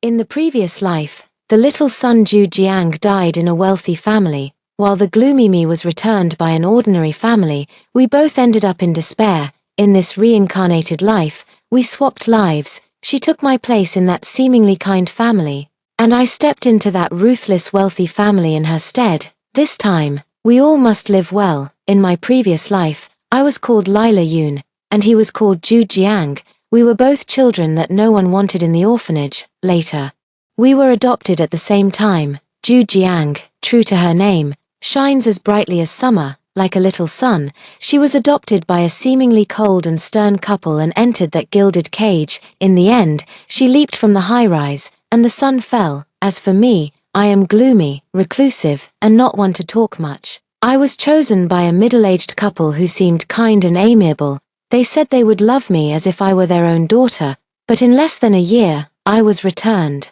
In the previous life, the little son Zhu Jiang died in a wealthy family, while the gloomy me was returned by an ordinary family. We both ended up in despair. In this reincarnated life, we swapped lives. She took my place in that seemingly kind family, and I stepped into that ruthless wealthy family in her stead. This time, we all must live well. In my previous life, I was called Lila Yun, and he was called Zhu Jiang. We were both children that no one wanted in the orphanage. Later, we were adopted at the same time. Zhu Jiang, true to her name, shines as brightly as summer, like a little sun. She was adopted by a seemingly cold and stern couple and entered that gilded cage. In the end, she leaped from the high-rise, and the sun fell. As for me, I am gloomy, reclusive, and not one to talk much. I was chosen by a middle-aged couple who seemed kind and amiable. They said they would love me as if I were their own daughter, but in less than a year, I was returned.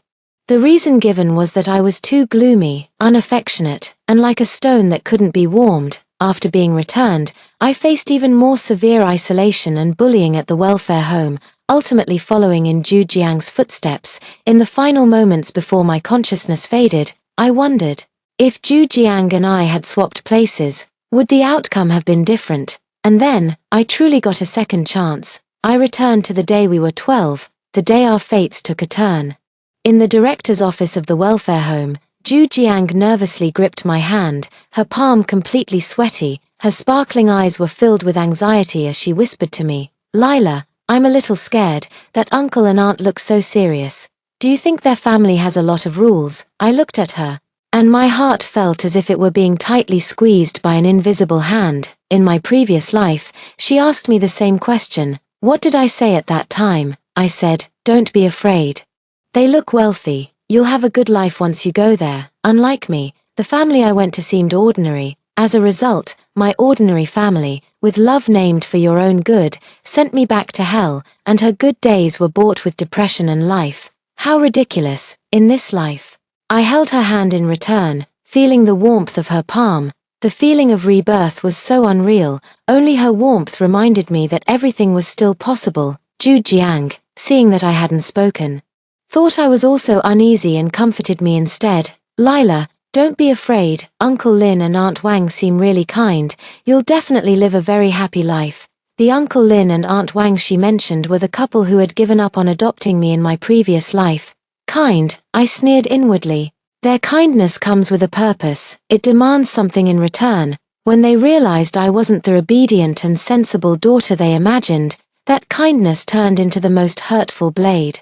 The reason given was that I was too gloomy, unaffectionate, and like a stone that couldn't be warmed. After being returned, I faced even more severe isolation and bullying at the welfare home, ultimately following in Zhu Jiang's footsteps. In the final moments before my consciousness faded, I wondered, if Zhu Jiang and I had swapped places, would the outcome have been different? And then, I truly got a second chance. I returned to the day we were 12, the day our fates took a turn. In the director's office of the welfare home, Zhu Jiang nervously gripped my hand, her palm completely sweaty. Her sparkling eyes were filled with anxiety as she whispered to me, "Lila, I'm a little scared. That uncle and aunt look so serious. Do you think their family has a lot of rules?" I looked at her, and my heart felt as if it were being tightly squeezed by an invisible hand. In my previous life, she asked me the same question. What did I say at that time? I said, "Don't be afraid. They look wealthy. You'll have a good life once you go there." Unlike me, the family I went to seemed ordinary. As a result, my ordinary family, with love named for your own good, sent me back to hell, and her good days were bought with depression and life. How ridiculous. In this life, I held her hand in return, feeling the warmth of her palm. The feeling of rebirth was so unreal. Only her warmth reminded me that everything was still possible. Zhu Jiang, seeing that I hadn't spoken, thought I was also uneasy and comforted me instead. "Lila, don't be afraid. Uncle Lin and Aunt Wang seem really kind. You'll definitely live a very happy life." The Uncle Lin and Aunt Wang she mentioned were the couple who had given up on adopting me in my previous life. Kind, I sneered inwardly. Their kindness comes with a purpose. It demands something in return. When they realized I wasn't the obedient and sensible daughter they imagined, that kindness turned into the most hurtful blade.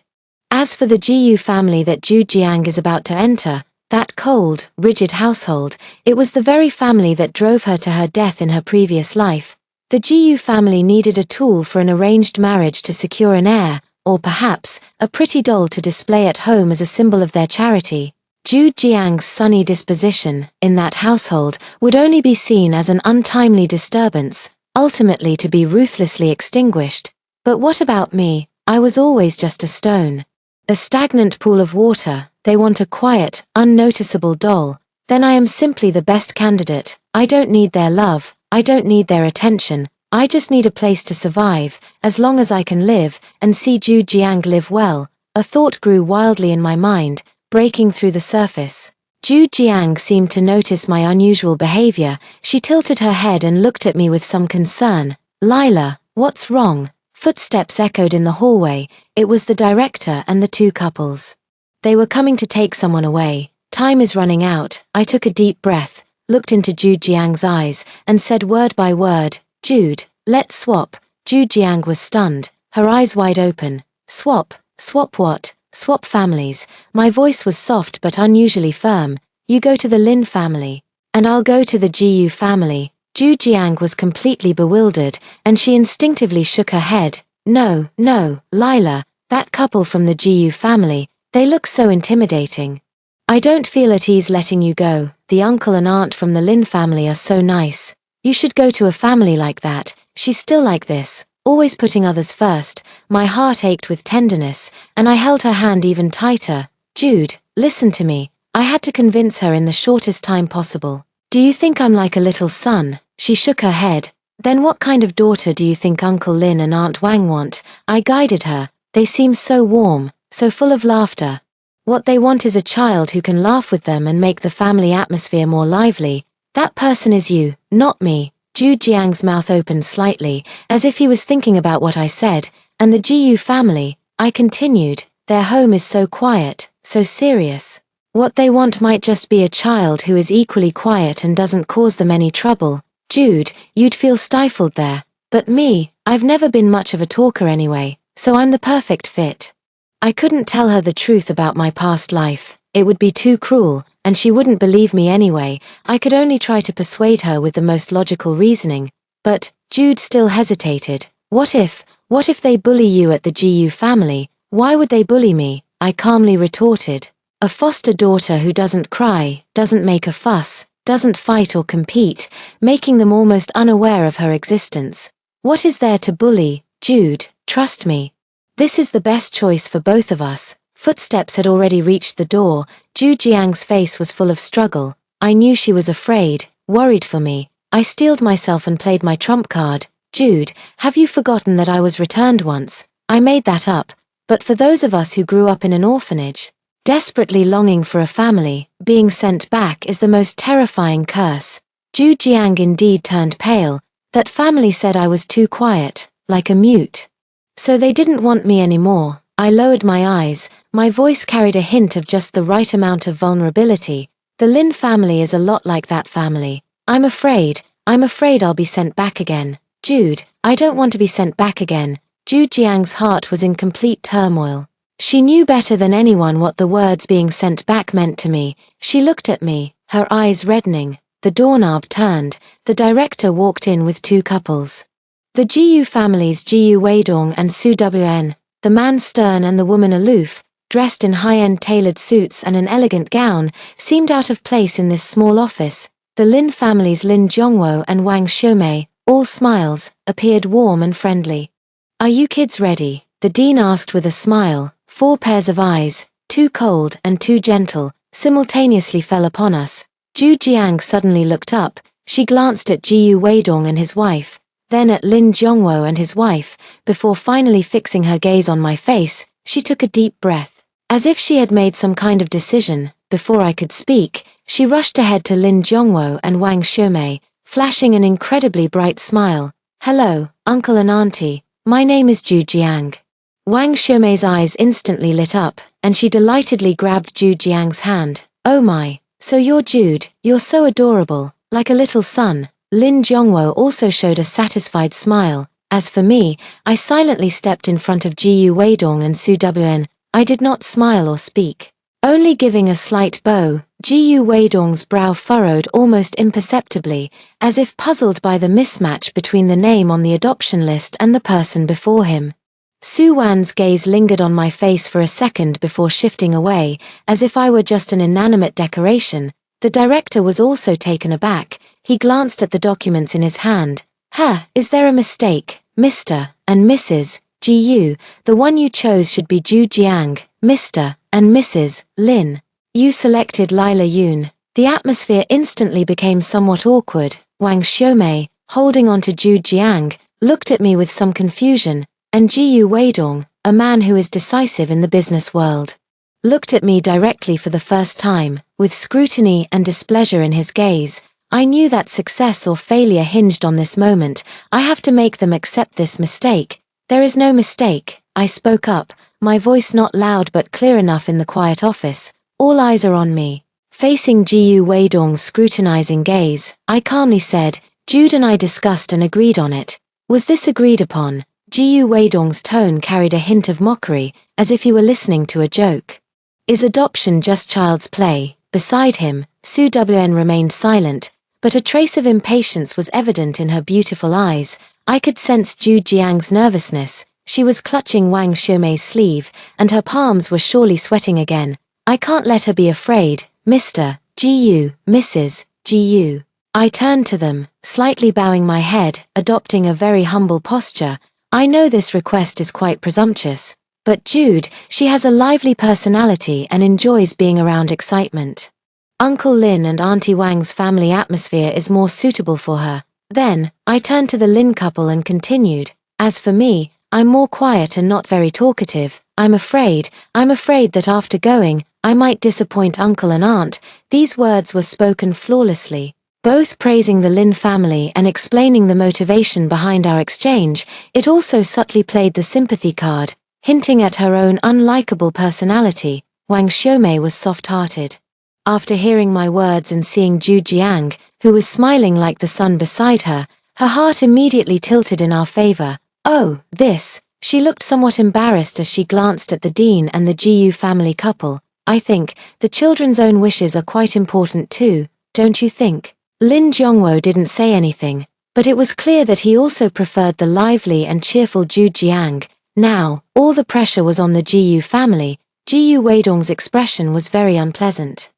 As for the Jiyu family that Zhu Jiang is about to enter, that cold, rigid household, it was the very family that drove her to her death in her previous life. The Jiyu family needed a tool for an arranged marriage to secure an heir, or perhaps, a pretty doll to display at home as a symbol of their charity. Zhu Jiang's sunny disposition, in that household, would only be seen as an untimely disturbance, ultimately to be ruthlessly extinguished. But what about me? I was always just a stone. A stagnant pool of water. They want a quiet, unnoticeable doll. Then I am simply the best candidate. I don't need their love. I don't need their attention. I just need a place to survive, as long as I can live, and see Zhu Jiang live well. A thought grew wildly in my mind, breaking through the surface. Zhu Jiang seemed to notice my unusual behavior. She tilted her head and looked at me with some concern. "Lila, what's wrong?" Footsteps echoed in the hallway. It was the director and the two couples. They were coming to take someone away. "Time is running out." I took a deep breath, looked into Zhu Jiang's eyes, and said word by word, "Jude, let's swap." Zhu Jiang was stunned, her eyes wide open. "Swap? Swap what?" "Swap families." My voice was soft but unusually firm. "You go to the Lin family, and I'll go to the Jiyu family." Zhu Jiang was completely bewildered, and she instinctively shook her head. "No, no, Lila, that couple from the Jiyu family, they look so intimidating. I don't feel at ease letting you go. The uncle and aunt from the Lin family are so nice. You should go to a family like that." She's still like this, always putting others first. My heart ached with tenderness, and I held her hand even tighter. "Jude, listen to me." I had to convince her in the shortest time possible. "Do you think I'm like a little son?" She shook her head. "Then what kind of daughter do you think Uncle Lin and Aunt Wang want?" I guided her. "They seem so warm, so full of laughter." What they want is a child who can laugh with them and make the family atmosphere more lively. That person is you, not me. Zhu Jiang's mouth opened slightly, as if he was thinking about what I said. And the Jiyu family, I continued, their home is so quiet, so serious. What they want might just be a child who is equally quiet and doesn't cause them any trouble. Jude, you'd feel stifled there. But me, I've never been much of a talker anyway, so I'm the perfect fit. I couldn't tell her the truth about my past life. It would be too cruel, and she wouldn't believe me anyway. I could only try to persuade her with the most logical reasoning. But Jude still hesitated. What if they bully you at the GU family? Why would they bully me? I calmly retorted. A foster daughter who doesn't cry, doesn't make a fuss, doesn't fight or compete, making them almost unaware of her existence. What is there to bully, Jude? Trust me. This is the best choice for both of us. Footsteps had already reached the door. Zhu Jiang's face was full of struggle. I knew she was afraid, worried for me. I steeled myself and played my trump card. Jude, have you forgotten that I was returned once? I made that up. But for those of us who grew up in an orphanage, desperately longing for a family, being sent back is the most terrifying curse. Zhu Jiang indeed turned pale. That family said I was too quiet, like a mute. So they didn't want me anymore. I lowered my eyes. My voice carried a hint of just the right amount of vulnerability. The Lin family is a lot like that family. I'm afraid I'll be sent back again. Jude, I don't want to be sent back again. Zhu Jiang's heart was in complete turmoil. She knew better than anyone what the words being sent back meant to me. She looked at me, her eyes reddening. The doorknob turned. The director walked in with two couples. The GU families GU Weidong and Su Wn, the man stern and the woman aloof, dressed in high-end tailored suits and an elegant gown, seemed out of place in this small office. The Lin families Lin Zhongwo and Wang Xiumei, all smiles, appeared warm and friendly. Are you kids ready? The dean asked with a smile. 4 pairs of eyes, too cold and too gentle, simultaneously fell upon us. Zhu Jiang suddenly looked up. She glanced at Jiyu Weidong and his wife, then at Lin Zhongwo and his wife. Before finally fixing her gaze on my face, she took a deep breath. As if she had made some kind of decision, before I could speak, she rushed ahead to Lin Zhongwo and Wang Xiumei, flashing an incredibly bright smile. Hello, uncle and auntie, my name is Zhu Jiang. Wang Xiumei's eyes instantly lit up, and she delightedly grabbed Zhu Jiang's hand. Oh my, so you're Jude, you're so adorable, like a little son. Lin Zhongwo also showed a satisfied smile. As for me, I silently stepped in front of Jiyu Weidong and Su Wn. I did not smile or speak. Only giving a slight bow. Jiyu Weidong's brow furrowed almost imperceptibly, as if puzzled by the mismatch between the name on the adoption list and the person before him. Su Wan's gaze lingered on my face for a second before shifting away, as if I were just an inanimate decoration. The director was also taken aback. He glanced at the documents in his hand. Is there a mistake, Mr. and Mrs. Gu? The one you chose should be Zhu Jiang, Mr. and Mrs. Lin. You selected Lila Yun. The atmosphere instantly became somewhat awkward. Wang Xiumei, holding on to Zhu Jiang, looked at me with some confusion, and Jiyu Weidong, a man who is decisive in the business world, looked at me directly for the first time, with scrutiny and displeasure in his gaze. I knew that success or failure hinged on this moment. I have to make them accept this mistake. There is no mistake, I spoke up, my voice not loud but clear enough in the quiet office. All eyes are on me. Facing Jiyu Weidong's scrutinizing gaze, I calmly said, Jude and I discussed and agreed on it. Was this agreed upon? Jiyu Weidong's tone carried a hint of mockery, as if he were listening to a joke. Is adoption just child's play? Beside him, Su Wn remained silent, but a trace of impatience was evident in her beautiful eyes. I could sense Zhu Jiang's nervousness. She was clutching Wang Xiumei's sleeve, and her palms were surely sweating again. I can't let her be afraid, Mr. Gu, Mrs. Gu. I turned to them, slightly bowing my head, adopting a very humble posture. I know this request is quite presumptuous, but Jude, she has a lively personality and enjoys being around excitement. Uncle Lin and Auntie Wang's family atmosphere is more suitable for her. Then, I turned to the Lin couple and continued, as for me, I'm more quiet and not very talkative. I'm afraid that after going, I might disappoint uncle and aunt. These words were spoken flawlessly, both praising the Lin family and explaining the motivation behind our exchange. It also subtly played the sympathy card, hinting at her own unlikable personality. Wang Xiaomei was soft-hearted. After hearing my words and seeing Zhu Jiang, who was smiling like the sun beside her, her heart immediately tilted in our favor. Oh, this. She looked somewhat embarrassed as she glanced at the dean and the Jiyu family couple. I think the children's own wishes are quite important too, don't you think? Lin Zhongwo didn't say anything, but it was clear that he also preferred the lively and cheerful Zhu Jiang. Now, all the pressure was on the Jiyu family. Jiyu Weidong's expression was very unpleasant.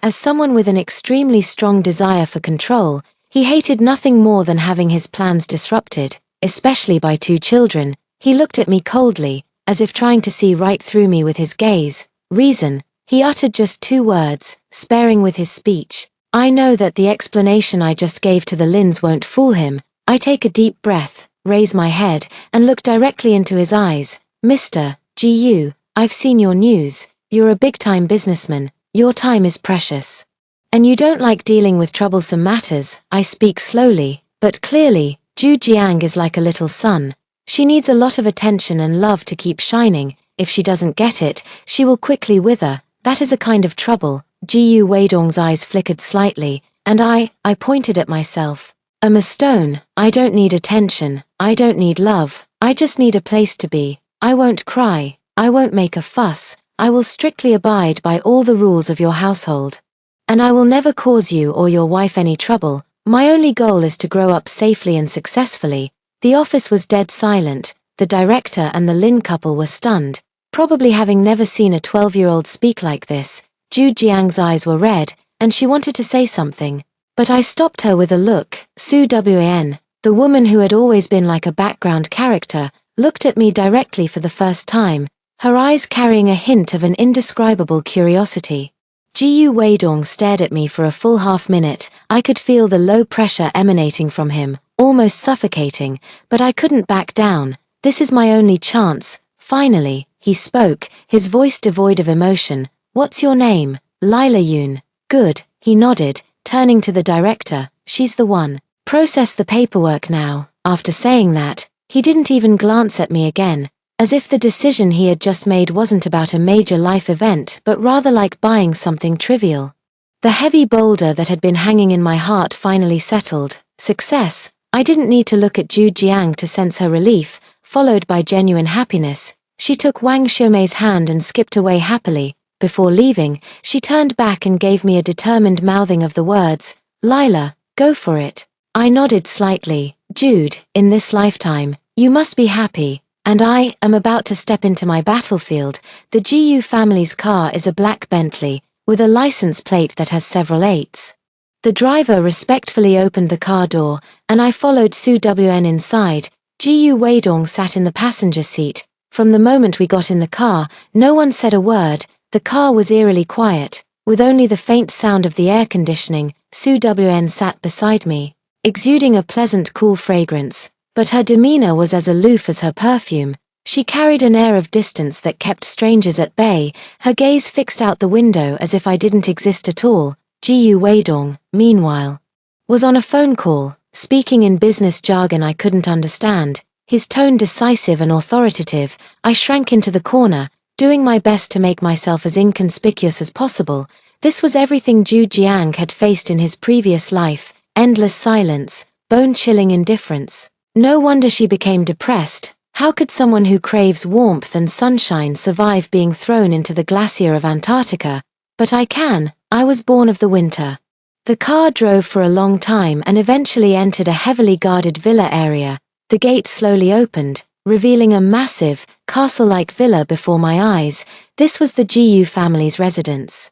As someone with an extremely strong desire for control, he hated nothing more than having his plans disrupted, especially by two children. He looked at me coldly, as if trying to see right through me with his gaze. Reason. He uttered just 2 words, sparing with his speech. I know that the explanation I just gave to the Lins won't fool him. I take a deep breath, raise my head, and look directly into his eyes. Mr. Jiyu, I've seen your news. You're a big-time businessman. Your time is precious. And you don't like dealing with troublesome matters. I speak slowly, but clearly. Zhu Jiang is like a little sun. She needs a lot of attention and love to keep shining. If she doesn't get it, she will quickly wither. That is a kind of trouble. Jiyu Weidong's eyes flickered slightly, and I pointed at myself. I'm a stone. I don't need attention. I don't need love. I just need a place to be. I won't cry. I won't make a fuss. I will strictly abide by all the rules of your household. And I will never cause you or your wife any trouble. My only goal is to grow up safely and successfully. The office was dead silent. The director and the Lin couple were stunned, probably having never seen a 12-year-old speak like this. Zhu Jiang's eyes were red, and she wanted to say something. But I stopped her with a look. Su Wan, the woman who had always been like a background character, looked at me directly for the first time, her eyes carrying a hint of an indescribable curiosity. Jiyu Weidong stared at me for a full half-minute. I could feel the low pressure emanating from him, almost suffocating, but I couldn't back down. This is my only chance. Finally, he spoke, his voice devoid of emotion. What's your name? Lila Yun. Good, he nodded, turning to the director. She's the one. Process the paperwork now. After saying that, he didn't even glance at me again, as if the decision he had just made wasn't about a major life event but rather like buying something trivial. The heavy boulder that had been hanging in my heart finally settled. Success. I didn't need to look at Zhu Jiang to sense her relief, followed by genuine happiness. She took Wang Xiaomei's hand and skipped away happily. Before leaving, she turned back and gave me a determined mouthing of the words, Lila, go for it. I nodded slightly. Jude, in this lifetime, you must be happy. And I am about to step into my battlefield. The Jiyu family's car is a black Bentley, with a license plate that has several 8s. The driver respectfully opened the car door, and I followed Su Wan inside. Jiyu Weidong sat in the passenger seat. From the moment we got in the car, no one said a word. The car was eerily quiet, with only the faint sound of the air conditioning. Su Wan sat beside me, exuding a pleasant cool fragrance, but her demeanor was as aloof as her perfume. She carried an air of distance that kept strangers at bay, her gaze fixed out the window as if I didn't exist at all. Jiyu Weidong, meanwhile, was on a phone call, speaking in business jargon I couldn't understand, his tone decisive and authoritative. I shrank into the corner, doing my best to make myself as inconspicuous as possible. This was everything Zhu Jiang had faced in his previous life, endless silence, bone-chilling indifference. No wonder she became depressed. How could someone who craves warmth and sunshine survive being thrown into the glacier of Antarctica? But I can. I was born of the winter. The car drove for a long time and eventually entered a heavily guarded villa area. The gate slowly opened, revealing a massive, castle-like villa before my eyes. This was the Jiyu family's residence.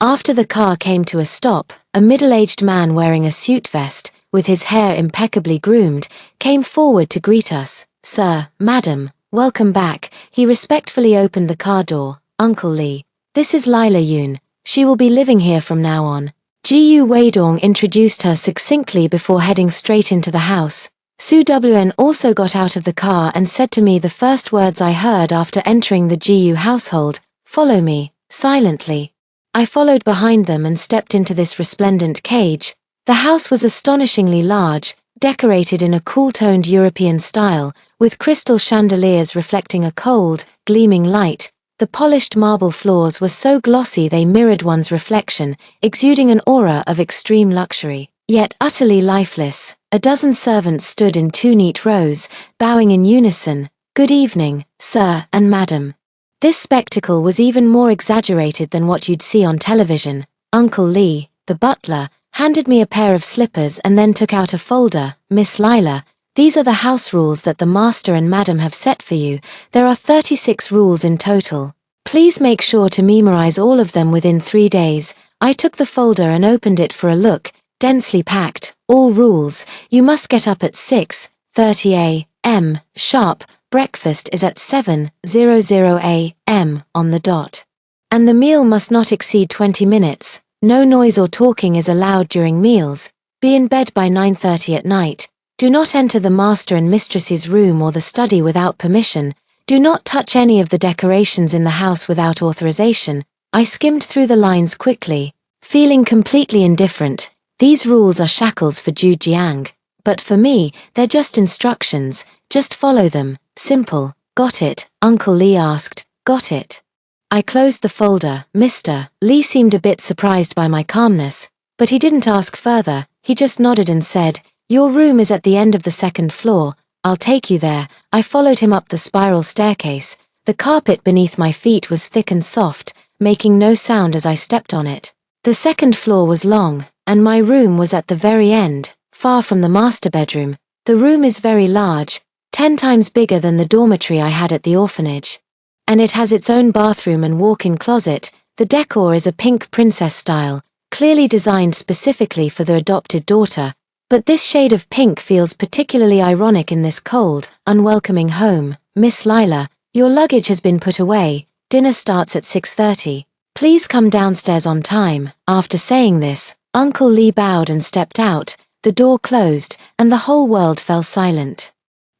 After the car came to a stop, a middle-aged man wearing a suit vest, with his hair impeccably groomed, came forward to greet us. Sir, madam, welcome back. He respectfully opened the car door. Uncle Lee, this is Lila Yun. She will be living here from now on. Jiyu Weidong introduced her succinctly before heading straight into the house. Su Wan also got out of the car and said to me the first words I heard after entering the Jiyu household, follow me. silently. I followed behind them and stepped into this resplendent cage. The house was astonishingly large, decorated in a cool-toned European style, with crystal chandeliers reflecting a cold, gleaming light. The polished marble floors were so glossy they mirrored one's reflection, exuding an aura of extreme luxury, yet utterly lifeless. A dozen servants stood in 2 neat rows, bowing in unison, "Good evening, sir and madam." This spectacle was even more exaggerated than what you'd see on television. Uncle Lee, the butler, handed me a pair of slippers and then took out a folder. "Miss Lila, these are the house rules that the master and madam have set for you. There are 36 rules in total. Please make sure to memorize all of them within 3 days." I took the folder and opened it for a look. Densely packed, all rules: you must get up at 6:30 a.m. sharp, breakfast is at 7:00 a.m. on the dot. And the meal must not exceed 20 minutes, no noise or talking is allowed during meals, be in bed by 9:30 at night, do not enter the master and mistress's room or the study without permission, do not touch any of the decorations in the house without authorization. I skimmed through the lines quickly, feeling completely indifferent. These rules are shackles for Zhu Jiang, but for me, they're just instructions, just follow them, simple. Got it? Uncle Lee asked. Got it. I closed the folder. Mr. Lee seemed a bit surprised by my calmness, but he didn't ask further, he just nodded and said, "Your room is at the end of the 2nd floor, I'll take you there." I followed him up the spiral staircase. The carpet beneath my feet was thick and soft, making no sound as I stepped on it. The 2nd floor was long, and my room was at the very end, far from the master bedroom. The room is very large, 10 times bigger than the dormitory I had at the orphanage. And it has its own bathroom and walk-in closet. The decor is a pink princess style, clearly designed specifically for the adopted daughter. But this shade of pink feels particularly ironic in this cold, unwelcoming home. "Miss Lila, your luggage has been put away, dinner starts at 6:30. Please come downstairs on time." After saying this, Uncle Lee bowed and stepped out, the door closed, and the whole world fell silent.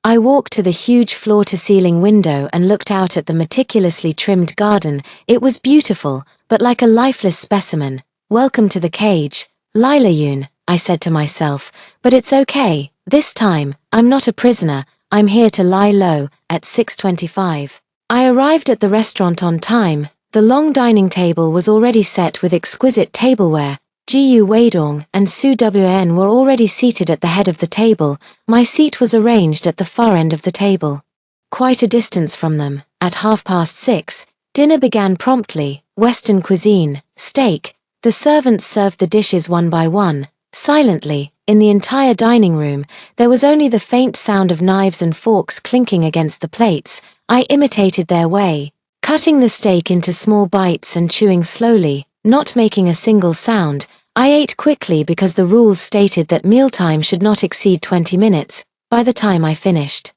I walked to the huge floor-to-ceiling window and looked out at the meticulously trimmed garden. It was beautiful, but like a lifeless specimen. "Welcome to the cage, Lila Yoon," I said to myself, "but it's okay, this time, I'm not a prisoner, I'm here to lie low." At 6:25, I arrived at the restaurant on time. The long dining table was already set with exquisite tableware. Ji Weidong and Su Wn were already seated at the head of the table. My seat was arranged at the far end of the table, quite a distance from them. At 6:30, dinner began promptly. Western cuisine, steak. The servants served the dishes one by one, silently. In the entire dining room, there was only the faint sound of knives and forks clinking against the plates. I imitated their way, cutting the steak into small bites and chewing slowly, not making a single sound. I ate quickly because the rules stated that mealtime should not exceed 20 minutes. By the time I finished,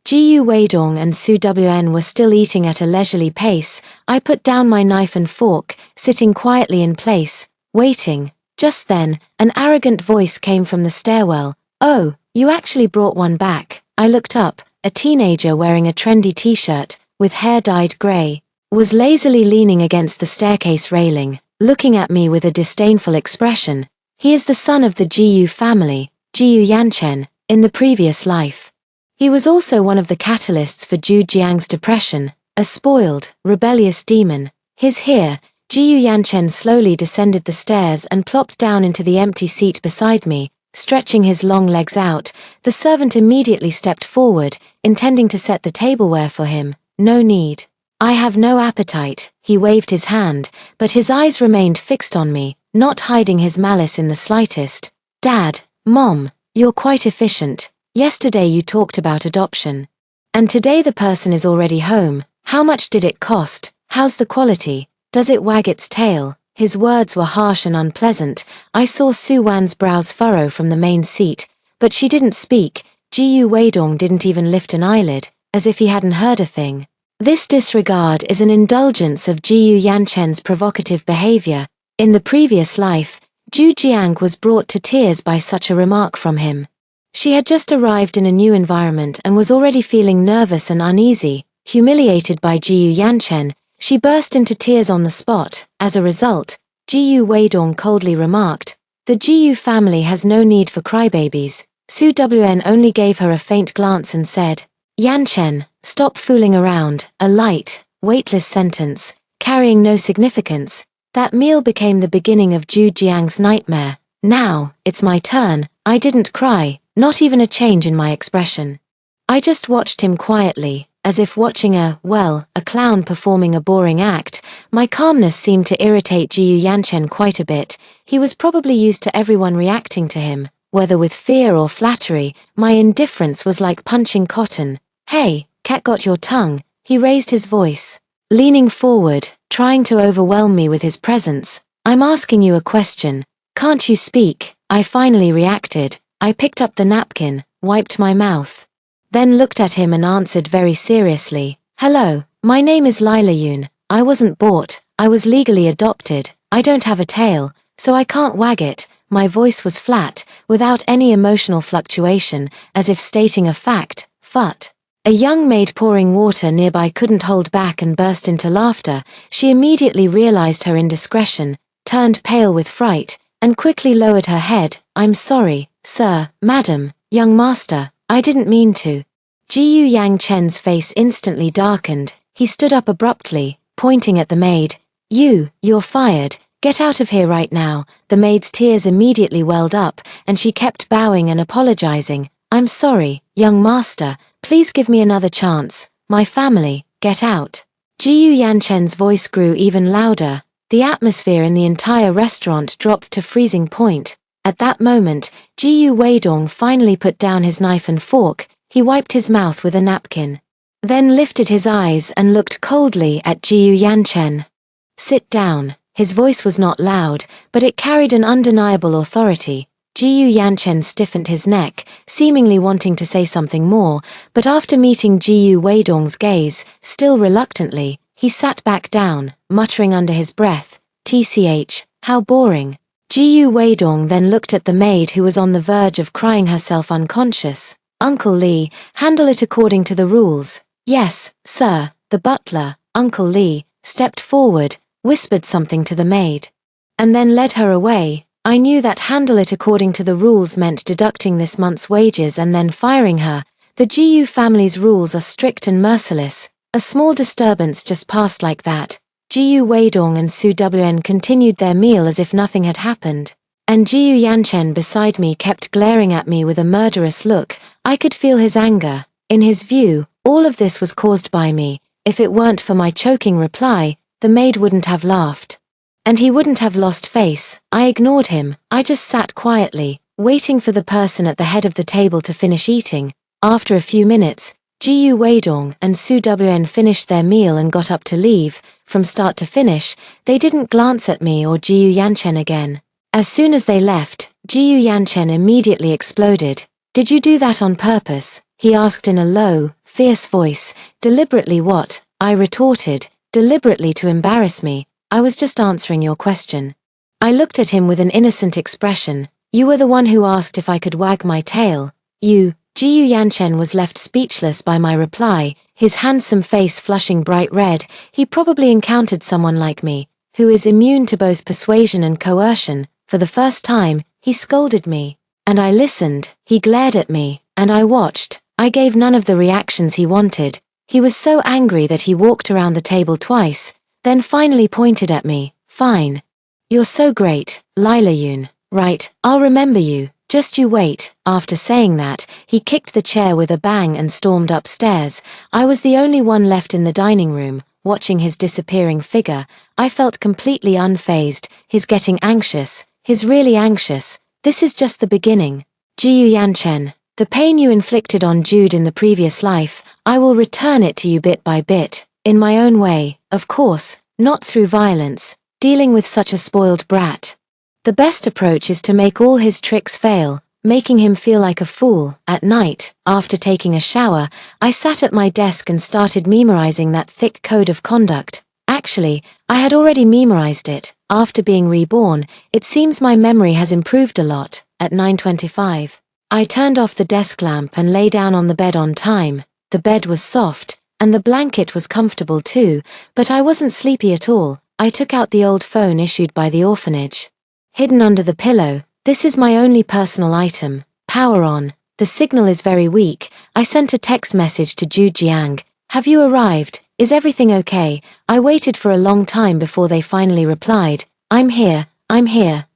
Ji Weidong and Su Wn were still eating at a leisurely pace. I put down my knife and fork, sitting quietly in place, waiting. Just then, an arrogant voice came from the stairwell. "Oh, you actually brought one back." I looked up. A teenager wearing a trendy t-shirt, with hair dyed grey, was lazily leaning against the staircase railing, looking at me with a disdainful expression. He is the son of the Jiyu family, Jiyu Yanchen, in the previous life. He was also one of the catalysts for Zhu Jiang's depression, a spoiled, rebellious demon. Here, Jiyu Yanchen slowly descended the stairs and plopped down into the empty seat beside me, stretching his long legs out. The servant immediately stepped forward, intending to set the tableware for him. "No need. I have no appetite." He waved his hand, but his eyes remained fixed on me, not hiding his malice in the slightest. "Dad, Mom, you're quite efficient. Yesterday you talked about adoption. And today the person is already home. How much did it cost? How's the quality? Does it wag its tail?" His words were harsh and unpleasant. I saw Su Wan's brows furrow from the main seat, but she didn't speak. Ji Weidong didn't even lift an eyelid, as if he hadn't heard a thing. This disregard is an indulgence of Jiyu Yanchen's provocative behavior. In the previous life, Zhu Jiang was brought to tears by such a remark from him. She had just arrived in a new environment and was already feeling nervous and uneasy. Humiliated by Jiyu Yanchen, She burst into tears on the spot. As a result, Gu Weidong coldly remarked, "The Gu family has no need for crybabies." Su Wn only gave her a faint glance and said, "Yanchen, stop fooling around," a light, weightless sentence, carrying no significance. That meal became the beginning of Zhu Jiang's nightmare. Now, it's my turn. I didn't cry, not even a change in my expression. I just watched him quietly, as if watching a clown performing a boring act. My calmness seemed to irritate Jiu Yanchen quite a bit. He was probably used to everyone reacting to him, whether with fear or flattery. My indifference was like punching cotton. "Hey, cat, got your tongue?" He raised his voice, leaning forward, trying to overwhelm me with his presence. "I'm asking you a question. Can't you speak?" I finally reacted. I picked up the napkin, wiped my mouth, then looked at him and answered very seriously, "Hello, my name is Lila Yoon. I wasn't bought, I was legally adopted. I don't have a tail, so I can't wag it." My voice was flat, without any emotional fluctuation, as if stating a fact. "Phut." A young maid pouring water nearby couldn't hold back and burst into laughter. She immediately realized her indiscretion, turned pale with fright, and quickly lowered her head. "I'm sorry, sir, madam, young master, I didn't mean to." Jiu Yang Chen's face instantly darkened. He stood up abruptly, pointing at the maid. You're fired. Get out of here right now." The maid's tears immediately welled up, and she kept bowing and apologizing. "I'm sorry, young master, please give me another chance. My family, get out." Jiu Yan Chen's voice grew even louder. The atmosphere in the entire restaurant dropped to freezing point. At that moment, Jiu Weidong finally put down his knife and fork. He wiped his mouth with a napkin, then lifted his eyes and looked coldly at Jiu Yanchen. "Sit down." His voice was not loud, but it carried an undeniable authority. Jiu Yanchen stiffened his neck, seemingly wanting to say something more, but after meeting Jiu Weidong's gaze, still reluctantly, he sat back down, muttering under his breath, "TCH, how boring." Jiu Weidong then looked at the maid who was on the verge of crying herself unconscious. "Uncle Lee, handle it according to the rules." "Yes, sir." The butler, Uncle Lee, stepped forward, whispered something to the maid, and then led her away. I knew that handle it according to the rules meant deducting this month's wages and then firing her. The Jiu family's rules are strict and merciless. A small disturbance just passed like that. Jiu Weidong and Su Wn continued their meal as if nothing had happened. And Jiu Yanchen beside me kept glaring at me with a murderous look. I could feel his anger. In his view, all of this was caused by me. If it weren't for my choking reply, the maid wouldn't have laughed. And he wouldn't have lost face. I ignored him. I just sat quietly, waiting for the person at the head of the table to finish eating. After a few minutes, Jiu Weidong and Su Wn finished their meal and got up to leave. From start to finish, they didn't glance at me or Jiu Yanchen again. As soon as they left, Jiu Yanchen immediately exploded. "Did you do that on purpose?" he asked in a low, fierce voice. "Deliberately what?" I retorted. "Deliberately to embarrass me. I was just answering your question." I looked at him with an innocent expression. "You were the one who asked if I could wag my tail." "You?" Jiu Yanchen was left speechless by my reply, his handsome face flushing bright red. He probably encountered someone like me, who is immune to both persuasion and coercion. For the first time, he scolded me. And I listened. He glared at me, and I watched. I gave none of the reactions he wanted. He was so angry that he walked around the table twice, then finally pointed at me. "Fine. You're so great, Lila Yoon. Right, I'll remember you. Just you wait." After saying that, he kicked the chair with a bang and stormed upstairs. I was the only one left in the dining room, watching his disappearing figure. I felt completely unfazed. He's getting anxious. He's really anxious. This is just the beginning. Jiu Yanchen, the pain you inflicted on Jude in the previous life, I will return it to you bit by bit, in my own way, of course, not through violence, dealing with such a spoiled brat. The best approach is to make all his tricks fail, making him feel like a fool. At night, after taking a shower, I sat at my desk and started memorizing that thick code of conduct. Actually, I had already memorized it. After being reborn, it seems my memory has improved a lot. At 9:25, I turned off the desk lamp and lay down on the bed on time. The bed was soft, and the blanket was comfortable too, but I wasn't sleepy at all. I took out the old phone issued by the orphanage. Hidden under the pillow, this is my only personal item. Power on. The signal is very weak. I sent a text message to Ju Jiang. Have you arrived? Is everything okay? I waited for a long time before they finally replied. I'm here,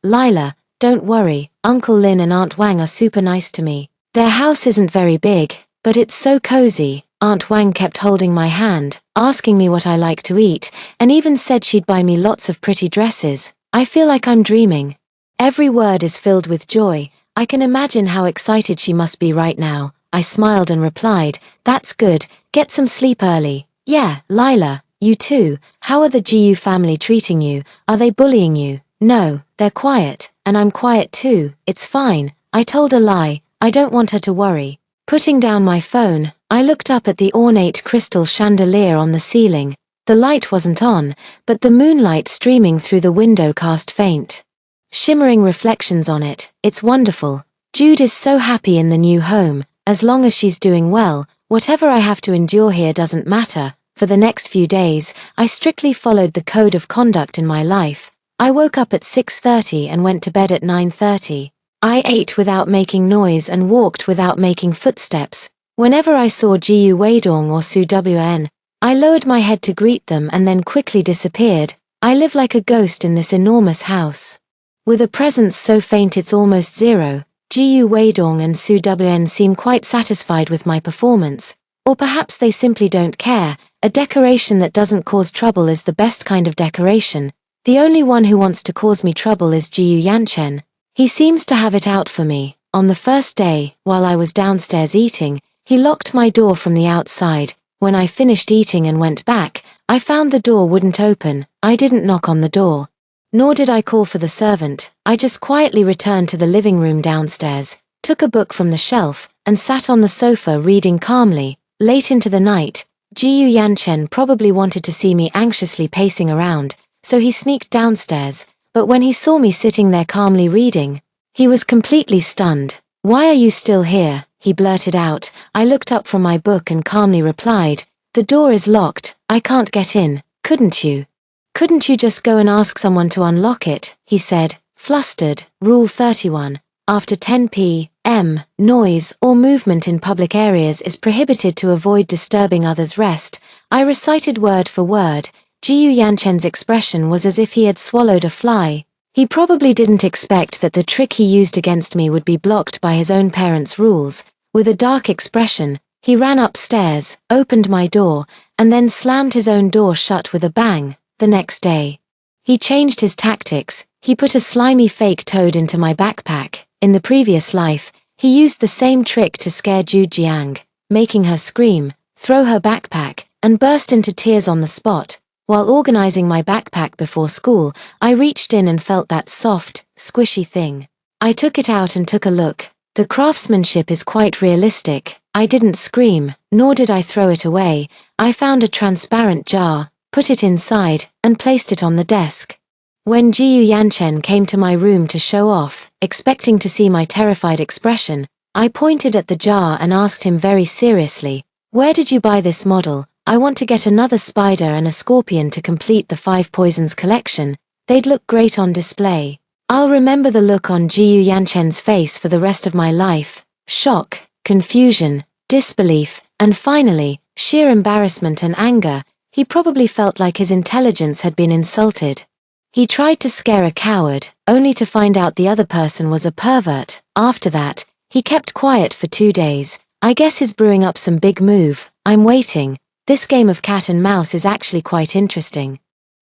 Lila. Don't worry, Uncle Lin and Aunt Wang are super nice to me. Their house isn't very big, but it's so cozy. Aunt Wang kept holding my hand, asking me what I like to eat, and even said she'd buy me lots of pretty dresses. I feel like I'm dreaming. Every word is filled with joy. I can imagine how excited she must be right now. I smiled and replied, that's good, get some sleep early. Yeah, Lila, you too. How are the GU family treating you? Are they bullying you? No, they're quiet, and I'm quiet too. It's fine. I told a lie. I don't want her to worry. Putting down my phone, I looked up at the ornate crystal chandelier on the ceiling. The light wasn't on, but the moonlight streaming through the window cast faint, shimmering reflections on it. It's wonderful. Jude is so happy in the new home. As long as she's doing well, whatever I have to endure here doesn't matter. For the next few days, I strictly followed the code of conduct in my life. I woke up at 6:30 and went to bed at 9:30. I ate without making noise and walked without making footsteps. Whenever I saw Jiu Weidong or Su Wn, I lowered my head to greet them and then quickly disappeared. I live like a ghost in this enormous house. With a presence so faint it's almost zero, Jiu Weidong and Su Wn seem quite satisfied with my performance. Or perhaps they simply don't care. A decoration that doesn't cause trouble is the best kind of decoration. The only one who wants to cause me trouble is Jiu Yanchen. He seems to have it out for me. On the first day, while I was downstairs eating, he locked my door from the outside. When I finished eating and went back, I found the door wouldn't open. I didn't knock on the door. Nor did I call for the servant. I just quietly returned to the living room downstairs, took a book from the shelf, and sat on the sofa reading calmly. Late into the night, Jiu Yanchen probably wanted to see me anxiously pacing around, so he sneaked downstairs, but when he saw me sitting there calmly reading, he was completely stunned. Why are you still here? He blurted out. I looked up from my book and calmly replied, the door is locked, I can't get in. Couldn't you? Couldn't you just go and ask someone to unlock it? He said, flustered. Rule 31. After 10 p.m., noise or movement in public areas is prohibited to avoid disturbing others' rest. I recited word for word. Jiu Yanchen's expression was as if he had swallowed a fly. He probably didn't expect that the trick he used against me would be blocked by his own parents' rules. With a dark expression, he ran upstairs, opened my door, and then slammed his own door shut with a bang. The next day, he changed his tactics. He put a slimy fake toad into my backpack. In the previous life, he used the same trick to scare Ju Jiang, making her scream, throw her backpack, and burst into tears on the spot. While organizing my backpack before school, I reached in and felt that soft, squishy thing. I took it out and took a look. The craftsmanship is quite realistic. I didn't scream, nor did I throw it away. I found a transparent jar, put it inside, and placed it on the desk. When Jiu Yanchen came to my room to show off, expecting to see my terrified expression, I pointed at the jar and asked him very seriously, where did you buy this model? I want to get another spider and a scorpion to complete the 5 poisons collection. They'd look great on display. I'll remember the look on Jiu Yanchen's face for the rest of my life. Shock, confusion, disbelief, and finally, sheer embarrassment and anger. He probably felt like his intelligence had been insulted. He tried to scare a coward, only to find out the other person was a pervert. After that, he kept quiet for 2 days. I guess he's brewing up some big move. I'm waiting. This game of cat and mouse is actually quite interesting.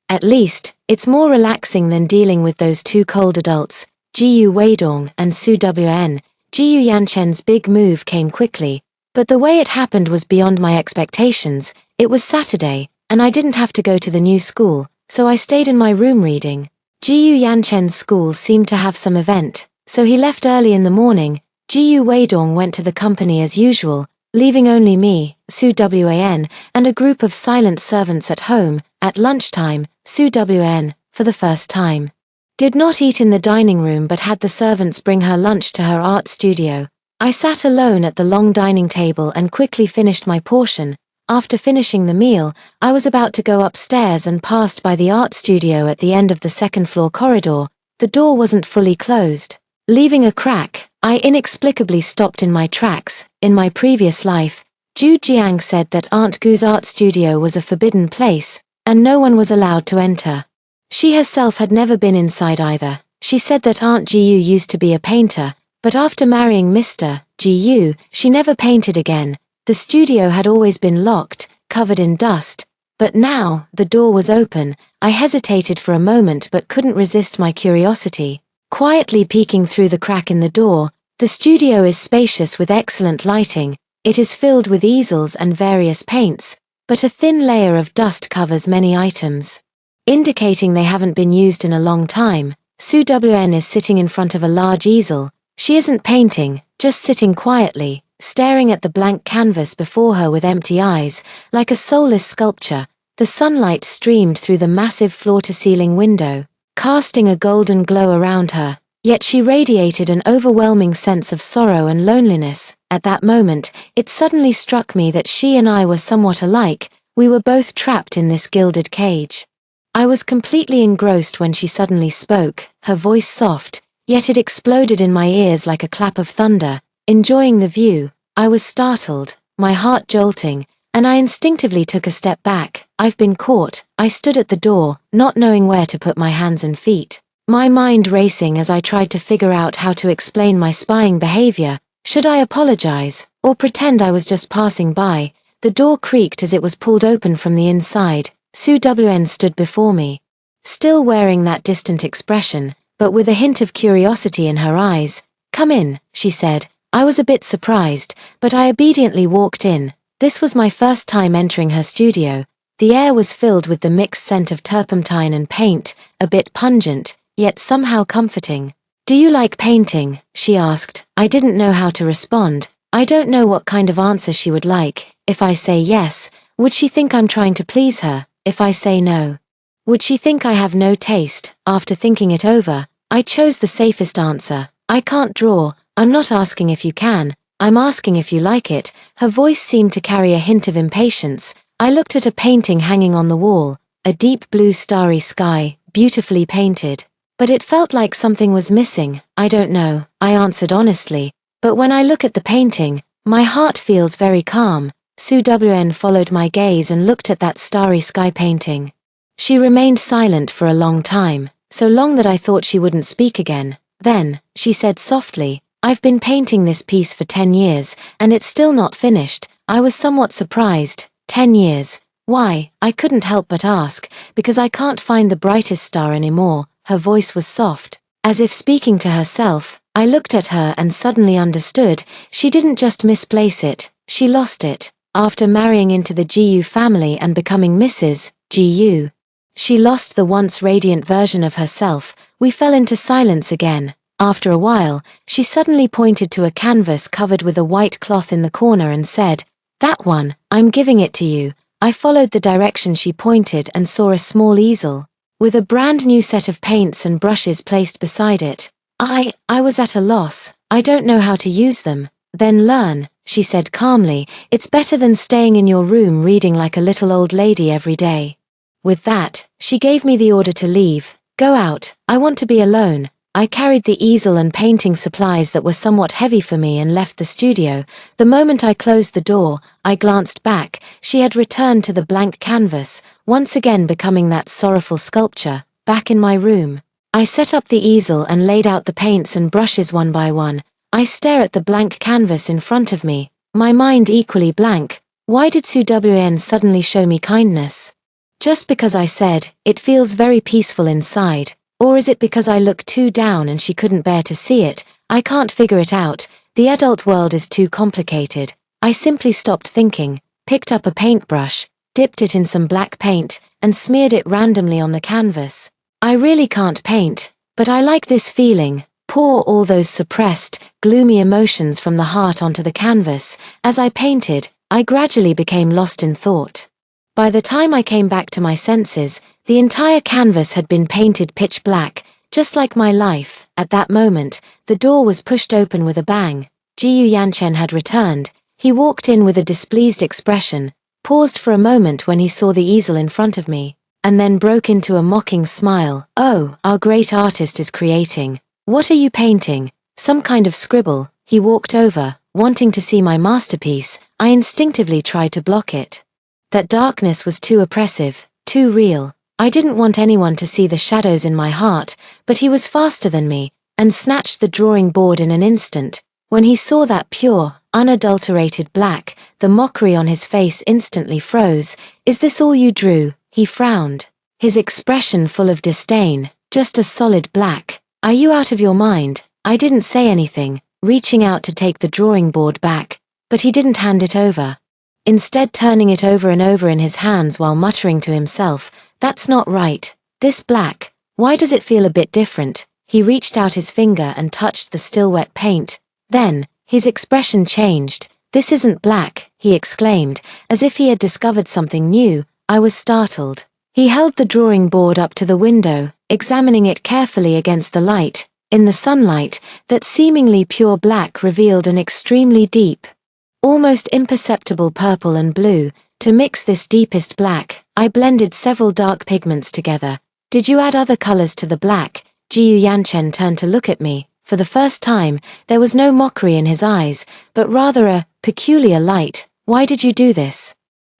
At least, it's more relaxing than dealing with those 2 cold adults, Jiu Weidong and Su Wn. Jiu Yanchen's big move came quickly, but the way it happened was beyond my expectations. It was Saturday, and I didn't have to go to the new school, so I stayed in my room reading. Jiu Yanchen's school seemed to have some event, so he left early in the morning. Jiu Weidong went to the company as usual, leaving only me, Su Wan, and a group of silent servants at home. At lunchtime, Su Wan, for the first time, did not eat in the dining room but had the servants bring her lunch to her art studio. I sat alone at the long dining table and quickly finished my portion. After finishing the meal, I was about to go upstairs and passed by the art studio at the end of the second-floor corridor. The door wasn't fully closed, leaving a crack. I inexplicably stopped in my tracks. In my previous life, Zhu Jiang said that Aunt Gu's art studio was a forbidden place, and no one was allowed to enter. She herself had never been inside either. She said that Aunt Jiyu used to be a painter, but after marrying Mr. Jiyu, she never painted again. The studio had always been locked, covered in dust, but now the door was open. I hesitated for a moment but couldn't resist my curiosity. Quietly peeking through the crack in the door, the studio is spacious with excellent lighting. It is filled with easels and various paints, but a thin layer of dust covers many items, indicating they haven't been used in a long time. Su Wn is sitting in front of a large easel. She isn't painting, just sitting quietly, staring at the blank canvas before her with empty eyes, like a soulless sculpture. The sunlight streamed through the massive floor-to-ceiling window, casting a golden glow around her, yet she radiated an overwhelming sense of sorrow and loneliness. At that moment, it suddenly struck me that she and I were somewhat alike. We were both trapped in this gilded cage. I was completely engrossed when she suddenly spoke, her voice soft, yet it exploded in my ears like a clap of thunder. Enjoying the view, I was startled, my heart jolting, and I instinctively took a step back. I've been caught. I stood at the door, not knowing where to put my hands and feet, my mind racing as I tried to figure out how to explain my spying behavior. Should I apologize, or pretend I was just passing by? The door creaked as it was pulled open from the inside. Su Wn stood before me, still wearing that distant expression, but with a hint of curiosity in her eyes. "Come in," she said. I was a bit surprised, but I obediently walked in. This was my first time entering her studio. The air was filled with the mixed scent of turpentine and paint, a bit pungent, yet somehow comforting. "Do you like painting?" she asked. I didn't know how to respond. I don't know what kind of answer she would like. If I say yes, would she think I'm trying to please her? If I say no, would she think I have no taste? After thinking it over, I chose the safest answer. "I can't draw." "I'm not asking if you can, I'm asking if you like it." Her voice seemed to carry a hint of impatience. I looked at a painting hanging on the wall, a deep blue starry sky, beautifully painted. But it felt like something was missing. "I don't know," I answered honestly. "But when I look at the painting, my heart feels very calm." Su Wn followed my gaze and looked at that starry sky painting. She remained silent for a long time, so long that I thought she wouldn't speak again. Then, she said softly, "I've been painting this piece for 10 years, and it's still not finished." I was somewhat surprised. 10 years? Why? I couldn't help but ask. "Because I can't find the brightest star anymore." Her voice was soft, as if speaking to herself. I looked at her and suddenly understood. She didn't just misplace it, she lost it. After marrying into the Jiyu family and becoming Mrs. Jiyu, she lost the once radiant version of herself. We fell into silence again. After a while, she suddenly pointed to a canvas covered with a white cloth in the corner and said, "That one, I'm giving it to you." I followed the direction she pointed and saw a small easel, with a brand new set of paints and brushes placed beside it. I was at a loss. "I don't know how to use them." "Then learn," she said calmly. "It's better than staying in your room reading like a little old lady every day." With that, she gave me the order to leave. "Go out, I want to be alone." I carried the easel and painting supplies that were somewhat heavy for me and left the studio. The moment I closed the door, I glanced back. She had returned to the blank canvas, once again becoming that sorrowful sculpture. Back in my room, I set up the easel and laid out the paints and brushes one by one. I stare at the blank canvas in front of me, my mind equally blank. Why did Su Wn suddenly show me kindness? Just because I said, "It feels very peaceful inside"? Or is it because I look too down and she couldn't bear to see it? I can't figure it out. The adult world is too complicated. I simply stopped thinking, picked up a paintbrush, dipped it in some black paint, and smeared it randomly on the canvas. I really can't paint, but I like this feeling. Pour all those suppressed, gloomy emotions from the heart onto the canvas. As I painted, I gradually became lost in thought. By the time I came back to my senses, the entire canvas had been painted pitch black, just like my life. At that moment, the door was pushed open with a bang. Jiyu Yanchen had returned. He walked in with a displeased expression. paused for a moment when he saw the easel in front of me, and then broke into a mocking smile. "Oh, our great artist is creating. What are you painting? Some kind of scribble." He walked over, wanting to see my masterpiece. I instinctively tried to block it. That darkness was too oppressive, too real. I didn't want anyone to see the shadows in my heart, but he was faster than me, and snatched the drawing board in an instant. When he saw that pure, unadulterated black, the mockery on his face instantly froze. "Is this all you drew?" He frowned, his expression full of disdain. "Just a solid black. Are you out of your mind?" I didn't say anything, reaching out to take the drawing board back, but he didn't hand it over. Instead, turning it over and over in his hands while muttering to himself, "That's not right. This black, why does it feel a bit different?" He reached out his finger and touched the still wet paint. Then, his expression changed. "This isn't black," he exclaimed, as if he had discovered something new. I was startled. He held the drawing board up to the window, examining it carefully against the light. In the sunlight, that seemingly pure black revealed an extremely deep, almost imperceptible purple and blue. To mix this deepest black, I blended several dark pigments together. "Did you add other colors to the black?" Jiyu Yanchen turned to look at me. For the first time, there was no mockery in his eyes, but rather a peculiar light. "Why did you do this?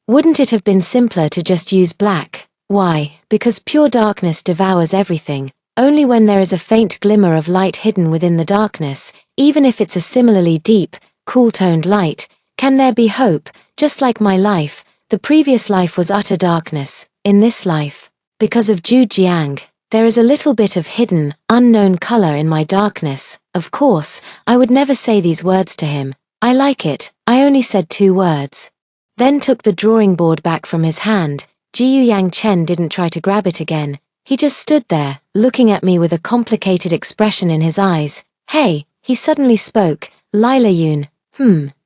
Wouldn't it have been simpler to just use black?" "Why? Because pure darkness devours everything. Only when there is a faint glimmer of light hidden within the darkness, even if it's a similarly deep, cool-toned light, can there be hope. Just like my life, the previous life was utter darkness. In this life, because of Zhu Jiang, there is a little bit of hidden, unknown color in my darkness." Of course, I would never say these words to him. "I like it." I only said 2 words. Then took the drawing board back from his hand. Jiyu Yangchen didn't try to grab it again. He just stood there, looking at me with a complicated expression in his eyes. "Hey," he suddenly spoke, "Lila Yun,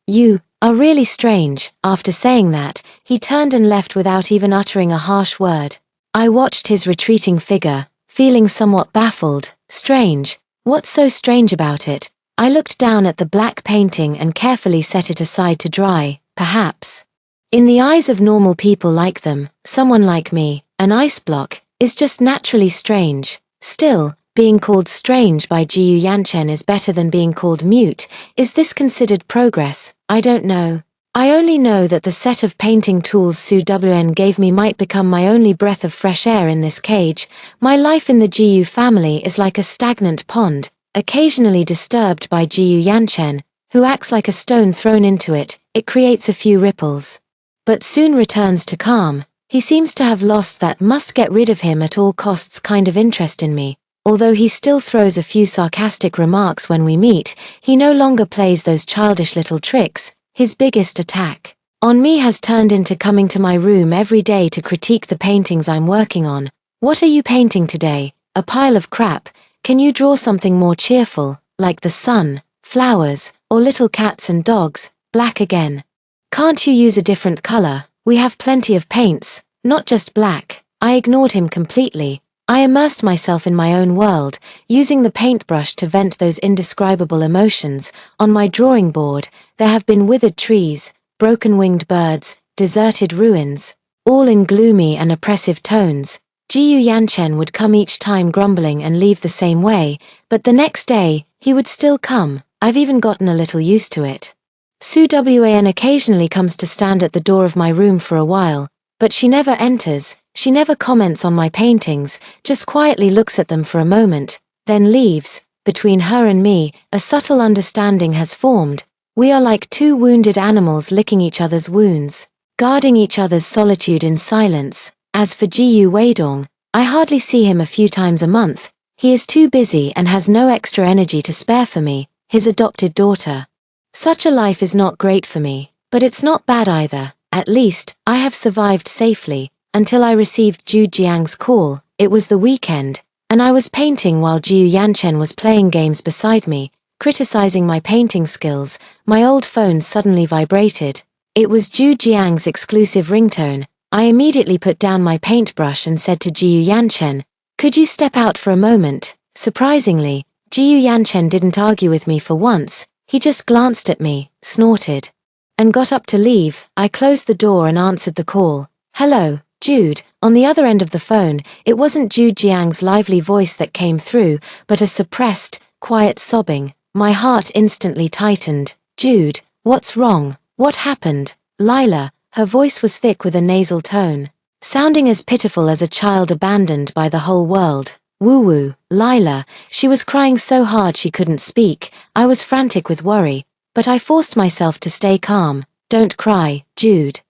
you are really strange." After saying that, he turned and left without even uttering a harsh word. I watched his retreating figure, feeling somewhat baffled. Strange? What's so strange about it? I looked down at the black painting and carefully set it aside to dry. Perhaps, in the eyes of normal people like them, someone like me, an ice block is just naturally strange. Still, being called strange by Jiyu Yanchen is better than being called mute. Is this considered progress? I don't know. I only know that the set of painting tools Su Wn gave me might become my only breath of fresh air in this cage. My life in the Jiyu family is like a stagnant pond, occasionally disturbed by Jiyu Yanchen, who acts like a stone thrown into it. It creates a few ripples, but soon returns to calm. He seems to have lost that must get rid of him at all costs kind of interest in me. Although he still throws a few sarcastic remarks when we meet, he no longer plays those childish little tricks. His biggest attack on me has turned into coming to my room every day to critique the paintings I'm working on. "What are you painting today? A pile of crap. Can you draw something more cheerful, like the sun, flowers, or little cats and dogs?" "Black again. Can't you use a different color? We have plenty of paints, not just black." I ignored him completely. I immersed myself in my own world, using the paintbrush to vent those indescribable emotions. On my drawing board, there have been withered trees, broken-winged birds, deserted ruins, all in gloomy and oppressive tones. Jiyu Yanchen would come each time grumbling and leave the same way, but the next day, he would still come. I've even gotten a little used to it. Su Wan occasionally comes to stand at the door of my room for a while, but she never enters. She never comments on my paintings, just quietly looks at them for a moment, then leaves. Between her and me, a subtle understanding has formed. We are like 2 wounded animals licking each other's wounds, guarding each other's solitude in silence. As for Jiyu Weidong, I hardly see him a few times a month. He is too busy and has no extra energy to spare for me, his adopted daughter. Such a life is not great for me, but it's not bad either. At least, I have survived safely, until I received Zhu Jiang's call. It was the weekend, and I was painting while Jiyu Yanchen was playing games beside me, criticizing my painting skills. My old phone suddenly vibrated. It was Zhu Jiang's exclusive ringtone. I immediately put down my paintbrush and said to Jiyu Yanchen, "Could you step out for a moment?" Surprisingly, Jiyu Yanchen didn't argue with me for once. He just glanced at me, snorted, and got up to leave. I closed the door and answered the call. "Hello, Jude." On the other end of the phone, it wasn't Jude Jiang's lively voice that came through, but a suppressed, quiet sobbing. My heart instantly tightened. "Jude, what's wrong? What happened?" "Lila." Her voice was thick with a nasal tone, sounding as pitiful as a child abandoned by the whole world. "Woo-woo, Lila." She was crying so hard she couldn't speak. I was frantic with worry, but I forced myself to stay calm. "Don't cry, Jude.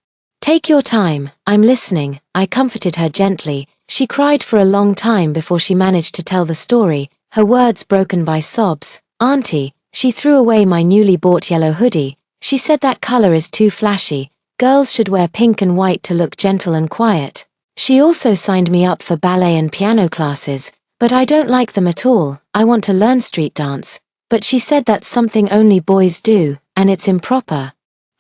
Take your time, I'm listening." I comforted her gently. She cried for a long time before she managed to tell the story, her words broken by sobs. "Auntie." She threw away my newly bought yellow hoodie. She said that color is too flashy. Girls should wear pink and white to look gentle and quiet. She also signed me up for ballet and piano classes, but I don't like them at all. I want to learn street dance. But she said that's something only boys do, and it's improper.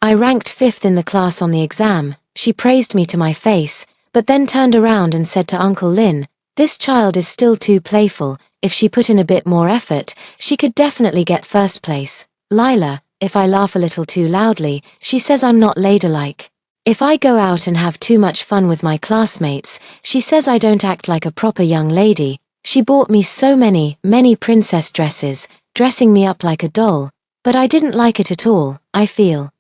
I ranked 5th in the class on the exam. She praised me to my face, but then turned around and said to Uncle Lin, "This child is still too playful. If she put in a bit more effort, she could definitely get first place." "Lila, if I laugh a little too loudly, she says I'm not ladylike. If I go out and have too much fun with my classmates, she says I don't act like a proper young lady." She bought me so many princess dresses, dressing me up like a doll, but I didn't like it at all. I feel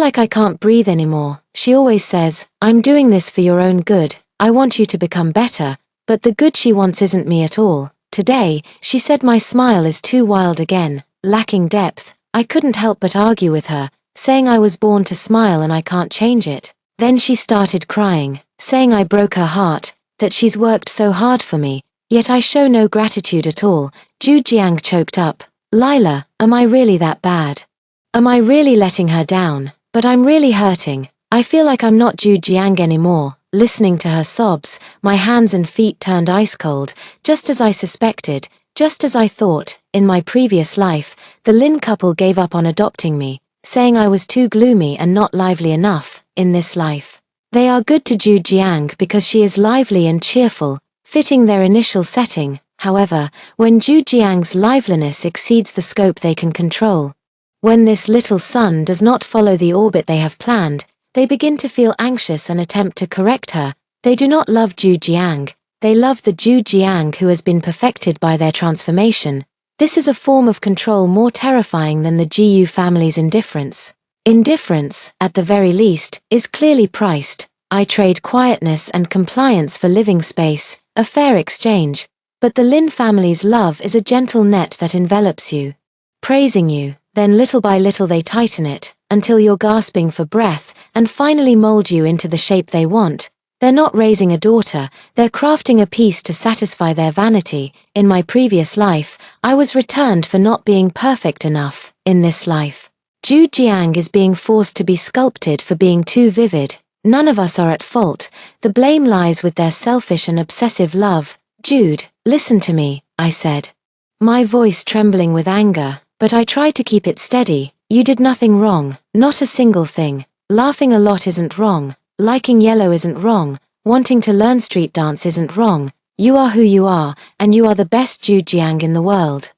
like I can't breathe anymore. She always says, "I'm doing this for your own good. I want you to become better," but the good she wants isn't me at all. Today, she said my smile is too wild again, lacking depth. I couldn't help but argue with her, saying I was born to smile and I can't change it. Then she started crying, saying I broke her heart, that she's worked so hard for me, yet I show no gratitude at all. Jude Jiang choked up. "Lila, am I really that bad? Am I really letting her down? But I'm really hurting. I feel like I'm not Jude Jiang anymore." Listening to her sobs, my hands and feet turned ice cold, just as I suspected, just as I thought. In my previous life, the Lin couple gave up on adopting me, saying I was too gloomy and not lively enough. In this life, they are good to Jude Jiang because she is lively and cheerful, fitting their initial setting. However, when Jude Jiang's liveliness exceeds the scope they can control, when this little sun does not follow the orbit they have planned, they begin to feel anxious and attempt to correct her. They do not love Jude Jiang, they love the Jude Jiang who has been perfected by their transformation. This is a form of control more terrifying than the Jiu family's indifference. Indifference, at the very least, is clearly priced. I trade quietness and compliance for living space, a fair exchange, but the Lin family's love is a gentle net that envelops you, praising you. Then little by little they tighten it, until you're gasping for breath, and finally mold you into the shape they want. They're not raising a daughter, they're crafting a piece to satisfy their vanity. In my previous life, I was returned for not being perfect enough. In this life, Jude Jiang is being forced to be sculpted for being too vivid. None of us are at fault, the blame lies with their selfish and obsessive love. "Jude, listen to me," I said, my voice trembling with anger. But I tried to keep it steady. "You did nothing wrong, not a single thing. Laughing a lot isn't wrong. Liking yellow isn't wrong. Wanting to learn street dance isn't wrong. You are who you are, and you are the best Jude Jiang in the world."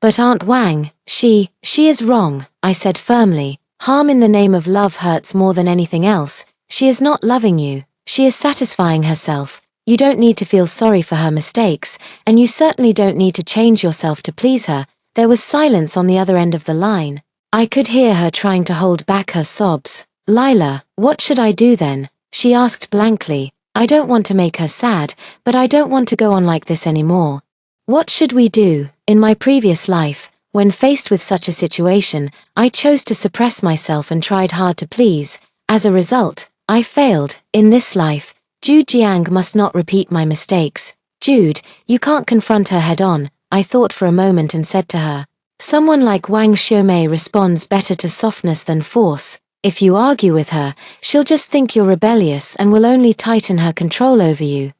"But Aunt Wang, she is wrong," I said firmly. "Harm in the name of love hurts more than anything else. She is not loving you. She is satisfying herself. You don't need to feel sorry for her mistakes, and you certainly don't need to change yourself to please her." There was silence on the other end of the line. I could hear her trying to hold back her sobs. "Lila, what should I do then?" she asked blankly. "I don't want to make her sad, but I don't want to go on like this anymore." What should we do? In my previous life, when faced with such a situation, I chose to suppress myself and tried hard to please. As a result, I failed. In this life, Jude Jiang must not repeat my mistakes. "Jude, you can't confront her head on," I thought for a moment and said to her. "Someone like Wang Xiumei responds better to softness than force. If you argue with her, she'll just think you're rebellious and will only tighten her control over you."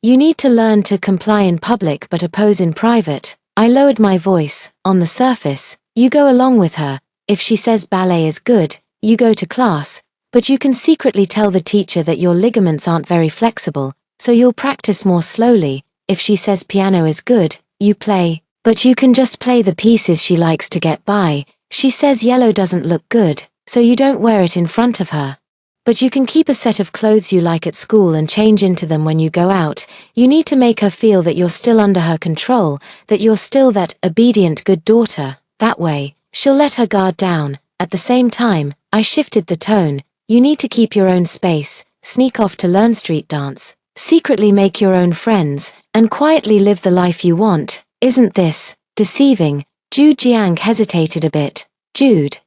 You need to learn to comply in public but oppose in private." I lowered my voice. "On the surface, you go along with her. If she says ballet is good, you go to class, but you can secretly tell the teacher that your ligaments aren't very flexible, so you'll practice more slowly. If she says piano is good, you play, but you can just play the pieces she likes to get by. She says yellow doesn't look good, so you don't wear it in front of her. But you can keep a set of clothes you like at school and change into them when you go out. You need to make her feel that you're still under her control, that you're still that obedient good daughter. That way, she'll let her guard down. At the same time, I shifted the tone. You need to keep your own space, sneak off to learn street dance, secretly make your own friends, and quietly live the life you want. Isn't this deceiving? Zhu Jiang hesitated a bit. Jude.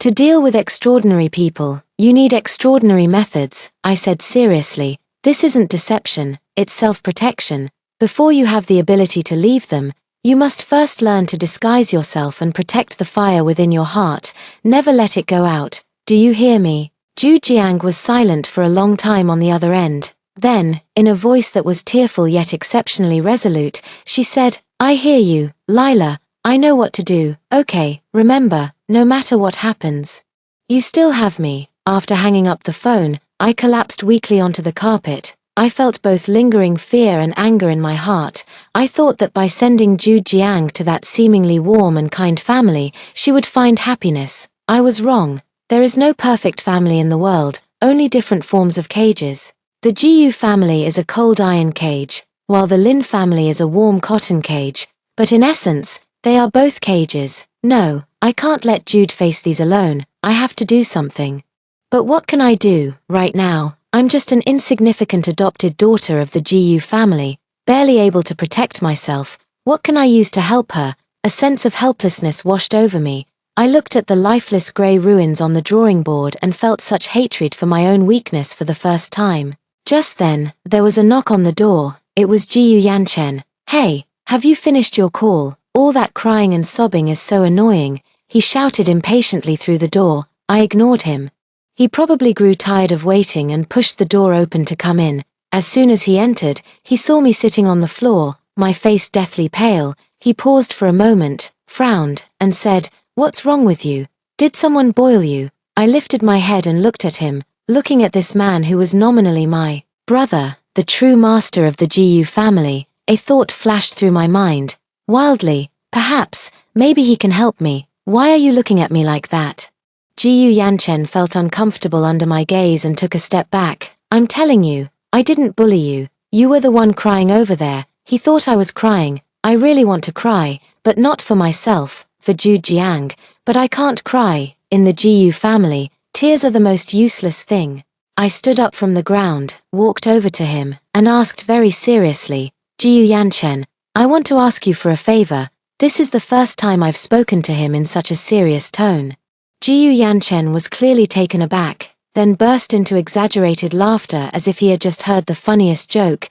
To deal with extraordinary people, you need extraordinary methods, I said seriously. This isn't deception, it's self-protection. Before you have the ability to leave them, you must first learn to disguise yourself and protect the fire within your heart. Never let it go out. Do you hear me? Zhu Jiang was silent for a long time on the other end. Then, in a voice that was tearful yet exceptionally resolute, she said, I hear you, Lila. I know what to do. Okay, remember, no matter what happens, you still have me. After hanging up the phone, I collapsed weakly onto the carpet. I felt both lingering fear and anger in my heart. I thought that by sending Zhu Jiang to that seemingly warm and kind family, she would find happiness. I was wrong. There is no perfect family in the world, only different forms of cages. The Jiyu family is a cold iron cage, while the Lin family is a warm cotton cage, but in essence, they are both cages. No, I can't let Jude face these alone. I have to do something. But what can I do, right now? I'm just an insignificant adopted daughter of the Jiyu family, barely able to protect myself. What can I use to help her? A sense of helplessness washed over me. I looked at the lifeless grey ruins on the drawing board and felt such hatred for my own weakness for the first time. Just then, there was a knock on the door. It was Jiyu Yanchen. Hey, have you finished your call? All that crying and sobbing is so annoying, he shouted impatiently through the door. I ignored him. He probably grew tired of waiting and pushed the door open to come in. As soon as he entered, he saw me sitting on the floor, my face deathly pale. He paused for a moment, frowned, and said, What's wrong with you? Did someone boil you? I lifted my head and looked at him, looking at this man who was nominally my brother, the true master of the Jiyu family. A thought flashed through my mind. Wildly, perhaps, maybe he can help me. Why are you looking at me like that? Jiyu Yanchen felt uncomfortable under my gaze and took a step back. I'm telling you, I didn't bully you. You were the one crying over there. He thought I was crying. I really want to cry, but not for myself, for Zhu Jiang. But I can't cry. In the Jiyu family, tears are the most useless thing. I stood up from the ground, walked over to him, and asked very seriously, Jiyu Yanchen, I want to ask you for a favor. This is the first time I've spoken to him in such a serious tone. Jiyu Yanchen was clearly taken aback, then burst into exaggerated laughter as if he had just heard the funniest joke.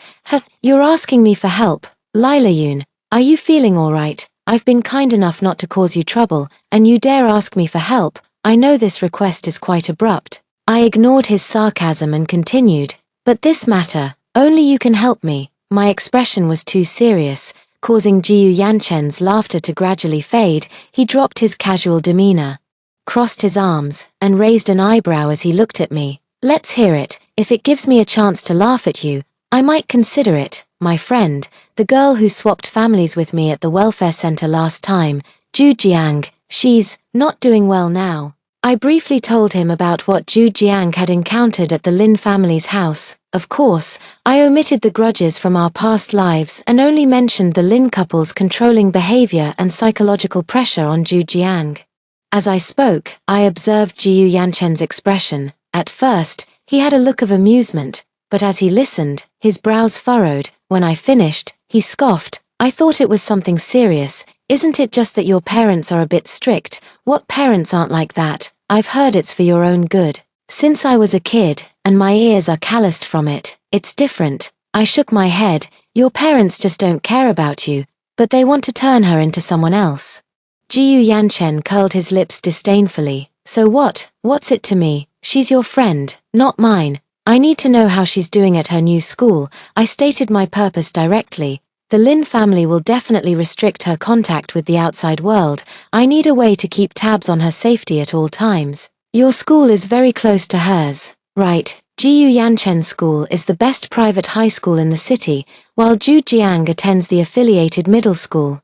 You're asking me for help, Lila Yun. Are you feeling all right? I've been kind enough not to cause you trouble, and you dare ask me for help. I know this request is quite abrupt. I ignored his sarcasm and continued, but this matter, only you can help me. My expression was too serious, causing Jiyu Yanchen's laughter to gradually fade. He dropped his casual demeanor, crossed his arms, and raised an eyebrow as he looked at me. Let's hear it. If it gives me a chance to laugh at you, I might consider it. My friend, the girl who swapped families with me at the welfare center last time, Zhu Jiang, she's not doing well now. I briefly told him about what Zhu Jiang had encountered at the Lin family's house. Of course, I omitted the grudges from our past lives and only mentioned the Lin couple's controlling behavior and psychological pressure on Zhu Jiang. As I spoke, I observed Jiyu Yanchen's expression. At first, he had a look of amusement, but as he listened, his brows furrowed. When I finished, he scoffed. I thought it was something serious. Isn't it just that your parents are a bit strict? What parents aren't like that? I've heard it's for your own good. Since I was a kid, and my ears are calloused from it, it's different. I shook my head. Your parents just don't care about you, but they want to turn her into someone else. Jiyu Yanchen curled his lips disdainfully. So what? What's it to me? She's your friend, not mine. I need to know how she's doing at her new school. I stated my purpose directly. The Lin family will definitely restrict her contact with the outside world. I need a way to keep tabs on her safety at all times. Your school is very close to hers, right? Jiyu Yanchen's school is the best private high school in the city, while Zhu Jiang attends the affiliated middle school.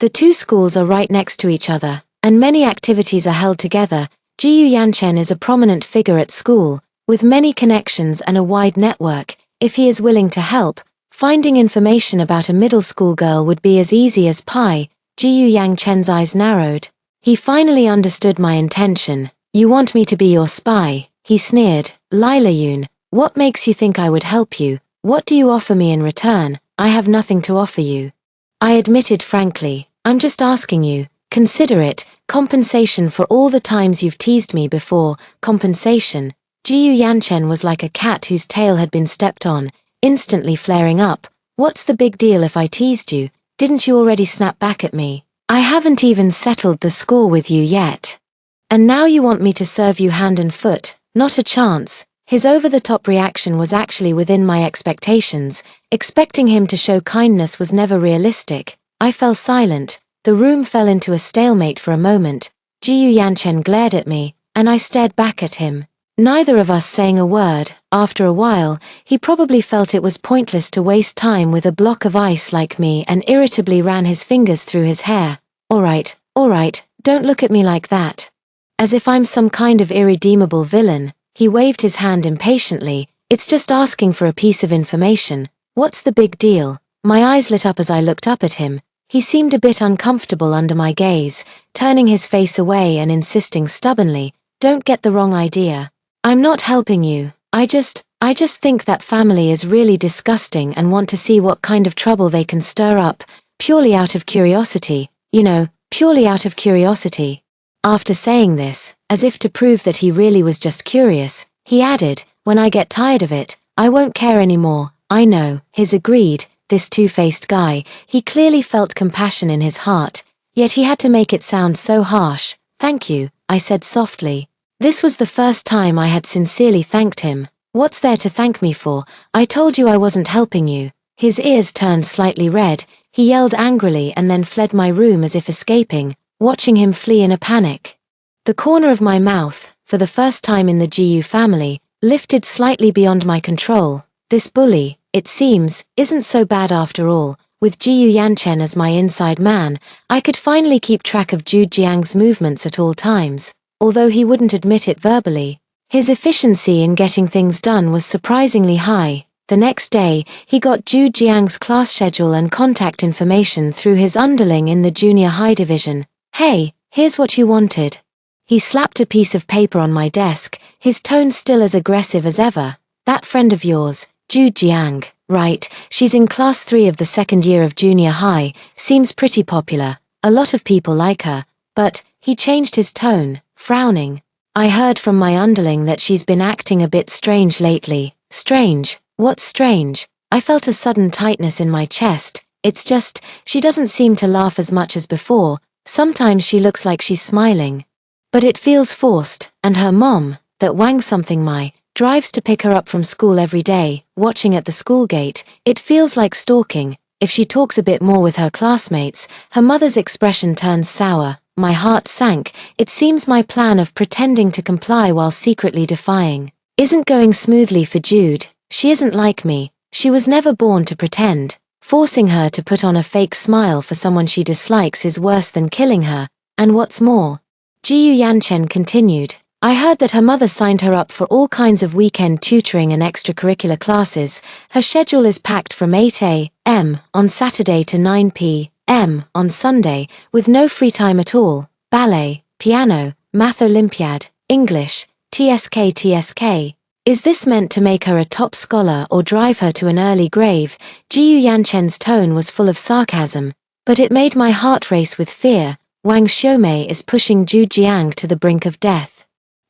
The two schools are right next to each other, and many activities are held together. Jiyu Yanchen is a prominent figure at school, with many connections and a wide network. If he is willing to help, finding information about a middle school girl would be as easy as pie. Jiyu Yangchen's eyes narrowed. He finally understood my intention. You want me to be your spy, he sneered. Lila Yun, what makes you think I would help you? What do you offer me in return? I have nothing to offer you. I admitted frankly, I'm just asking you. Consider it compensation for all the times you've teased me before. Compensation. Jiyu Yanchen was like a cat whose tail had been stepped on, instantly flaring up. What's the big deal if I teased you? Didn't you already snap back at me? I haven't even settled the score with you yet. And now you want me to serve you hand and foot? Not a chance. His over-the-top reaction was actually within my expectations. Expecting him to show kindness was never realistic. I fell silent. The room fell into a stalemate for a moment. Jiyu Yanchen glared at me, and I stared back at him. Neither of us saying a word. After a while, he probably felt it was pointless to waste time with a block of ice like me and irritably ran his fingers through his hair. All right, don't look at me like that. As if I'm some kind of irredeemable villain, he waved his hand impatiently. It's just asking for a piece of information. What's the big deal? My eyes lit up as I looked up at him. He seemed a bit uncomfortable under my gaze, turning his face away and insisting stubbornly, don't get the wrong idea. I'm not helping you. I just think that family is really disgusting and want to see what kind of trouble they can stir up, purely out of curiosity, purely out of curiosity. After saying this, as if to prove that he really was just curious, he added, when I get tired of it, I won't care anymore. I know, Hiz agreed. This two-faced guy, he clearly felt compassion in his heart, yet he had to make it sound so harsh. Thank you, I said softly. This was the first time I had sincerely thanked him. What's there to thank me for? I told you I wasn't helping you. His ears turned slightly red. He yelled angrily and then fled my room as if escaping, watching him flee in a panic. The corner of my mouth, for the first time in the Jiyu family, lifted slightly beyond my control. This bully, it seems, isn't so bad after all. With Jiyu Yanchen as my inside man, I could finally keep track of Zhu Jiang's movements at all times, although he wouldn't admit it verbally. His efficiency in getting things done was surprisingly high. The next day, he got Zhu Jiang's class schedule and contact information through his underling in the junior high division. Hey, here's what you wanted. He slapped a piece of paper on my desk, his tone still as aggressive as ever. That friend of yours, Zhu Jiang, right, she's in class 3 of the second year of junior high, seems pretty popular, a lot of people like her, but, he changed his tone, frowning. I heard from my underling that she's been acting a bit strange lately. Strange? What's strange? I felt a sudden tightness in my chest. It's just, she doesn't seem to laugh as much as before. Sometimes she looks like she's smiling. But it feels forced, and her mom, that Wang something my, drives to pick her up from school every day, watching at the school gate. It feels like stalking. If she talks a bit more with her classmates, her mother's expression turns sour. My heart sank. It seems my plan of pretending to comply while secretly defying isn't going smoothly for Jude. She isn't like me. She was never born to pretend. Forcing her to put on a fake smile for someone she dislikes is worse than killing her. And what's more, Jiyu Yanchen continued, I heard that her mother signed her up for all kinds of weekend tutoring and extracurricular classes. Her schedule is packed from 8 a.m. on Saturday to 9 p.m. on Sunday, with no free time at all. Ballet, piano, math Olympiad, English, TSK. Is this meant to make her a top scholar or drive her to an early grave? Jiyu Yanchen's tone was full of sarcasm, but it made my heart race with fear. Wang Xiaomei is pushing Zhu Jiang to the brink of death.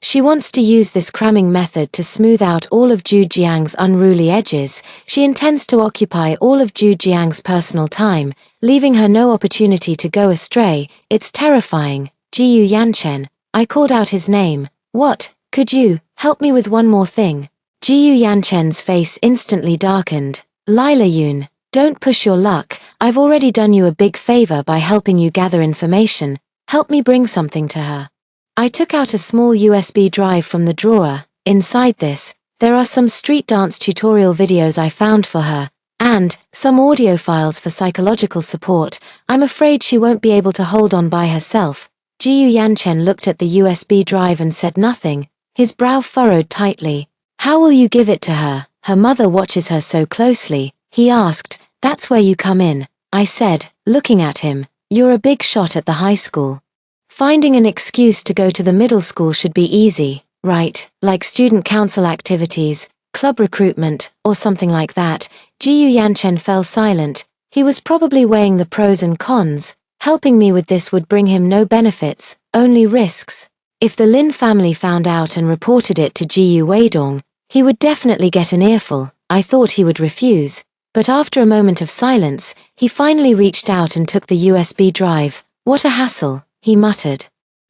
She wants to use this cramming method to smooth out all of Zhu Jiang's unruly edges. She intends to occupy all of Zhu Jiang's personal time, leaving her no opportunity to go astray. It's terrifying. Jiyu Yanchen. I called out his name. What? Could you help me with one more thing? Jiyu Yanchen's face instantly darkened. Lila Yun, don't push your luck. I've already done you a big favor by helping you gather information. Help me bring something to her. I took out a small USB drive from the drawer. Inside this, there are some street dance tutorial videos I found for her, and some audio files for psychological support. I'm afraid she won't be able to hold on by herself. Jiyu Yanchen looked at the USB drive and said nothing, his brow furrowed tightly. How will you give it to her? Her mother watches her so closely, he asked. That's where you come in, I said, looking at him. You're a big shot at the high school. Finding an excuse to go to the middle school should be easy, right? Like student council activities, club recruitment, or something like that. Jiyu Yanchen fell silent. He was probably weighing the pros and cons. Helping me with this would bring him no benefits, only risks. If the Lin family found out and reported it to Jiyu Weidong, he would definitely get an earful. I thought he would refuse, but after a moment of silence, he finally reached out and took the USB drive. What a hassle, he muttered,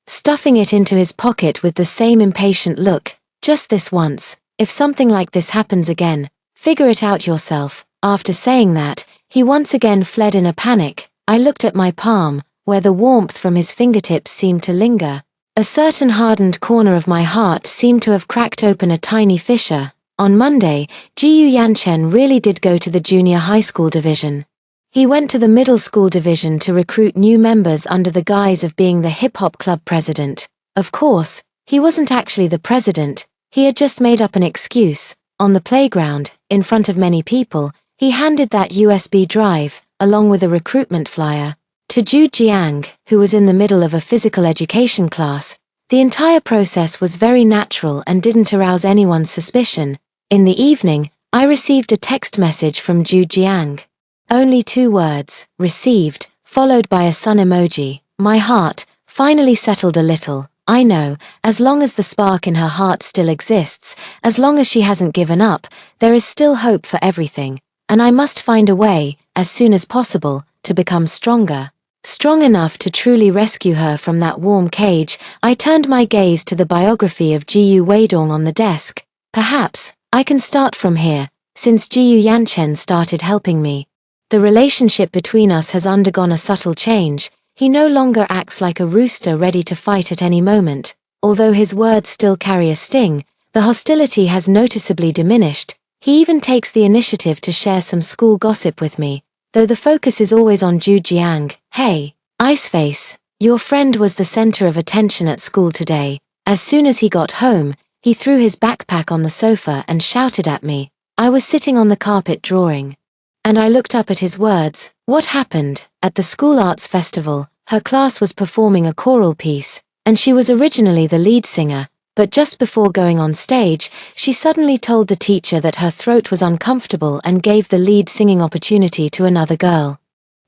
stuffing it into his pocket with the same impatient look. Just this once. If something like this happens again, figure it out yourself. After saying that, he once again fled in a panic. I looked at my palm, where the warmth from his fingertips seemed to linger. A certain hardened corner of my heart seemed to have cracked open a tiny fissure. On Monday, Jiyu Yanchen really did go to the junior high school division. He went to the middle school division to recruit new members under the guise of being the hip-hop club president. Of course, he wasn't actually the president, he had just made up an excuse. On the playground, in front of many people, he handed that USB drive, along with a recruitment flyer, to Zhu Jiang, who was in the middle of a physical education class. The entire process was very natural and didn't arouse anyone's suspicion. In the evening, I received a text message from Zhu Jiang. Only 2 words, received, followed by a sun emoji. My heart finally settled a little. I know, as long as the spark in her heart still exists, as long as she hasn't given up, there is still hope for everything. And I must find a way, as soon as possible, to become stronger. Strong enough to truly rescue her from that warm cage. I turned my gaze to the biography of Jiyu Weidong on the desk. Perhaps, I can start from here, since Jiyu Yanchen started helping me. The relationship between us has undergone a subtle change. He no longer acts like a rooster ready to fight at any moment. Although his words still carry a sting, the hostility has noticeably diminished. He even takes the initiative to share some school gossip with me, though the focus is always on Zhu Jiang. Hey, Iceface, your friend was the center of attention at school today. As soon as he got home, he threw his backpack on the sofa and shouted at me. I was sitting on the carpet drawing. And I looked up at his words. What happened? At the school arts festival, her class was performing a choral piece, and she was originally the lead singer. But just before going on stage, she suddenly told the teacher that her throat was uncomfortable and gave the lead singing opportunity to another girl.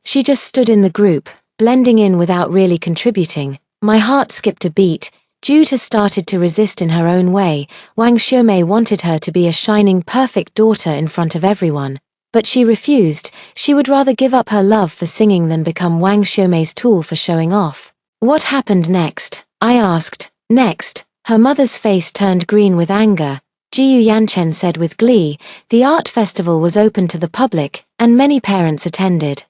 She just stood in the group, blending in without really contributing. My heart skipped a beat. Jude has started to resist in her own way. Wang Xiumei wanted her to be a shining, perfect daughter in front of everyone. But she refused. She would rather give up her love for singing than become Wang Xiumei's tool for showing off. What happened next? I asked. Next. Her mother's face turned green with anger. Jiyu Yanchen said with glee, the art festival was open to the public, and many parents attended.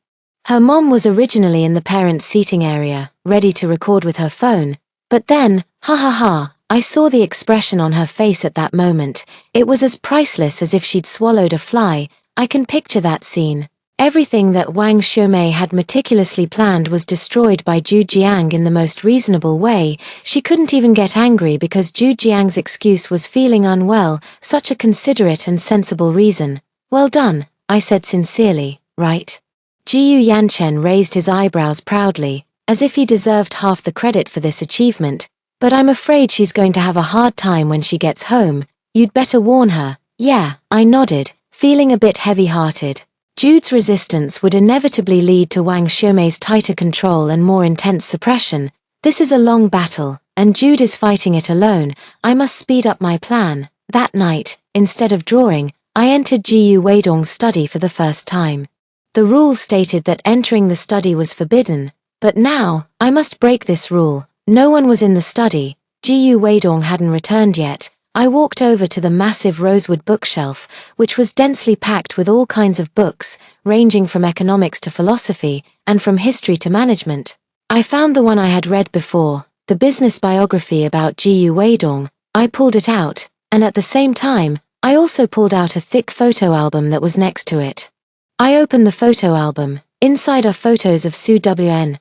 Her mom was originally in the parents' seating area, ready to record with her phone. But then, I saw the expression on her face at that moment. It was as priceless as if she'd swallowed a fly. I can picture that scene. Everything that Wang Xiumei had meticulously planned was destroyed by Zhu Jiang in the most reasonable way. She couldn't even get angry because Zhu Jiang's excuse was feeling unwell, such a considerate and sensible reason. Well done, I said sincerely, right? Jiyu Yanchen raised his eyebrows proudly, as if he deserved half the credit for this achievement. But I'm afraid she's going to have a hard time when she gets home. You'd better warn her. Yeah, I nodded, feeling a bit heavy-hearted. Jude's resistance would inevitably lead to Wang Xiumei's tighter control and more intense suppression. This is a long battle, and Jude is fighting it alone. I must speed up my plan. That night, instead of drawing, I entered Jiyu Weidong's study for the first time. The rule stated that entering the study was forbidden, but now, I must break this rule. No one was in the study. Jiyu Weidong hadn't returned yet. I walked over to the massive rosewood bookshelf, which was densely packed with all kinds of books, ranging from economics to philosophy, and from history to management. I found the one I had read before, the business biography about Jiyu Weidong. I pulled it out, and at the same time, I also pulled out a thick photo album that was next to it. I opened the photo album. Inside are photos of Su Wn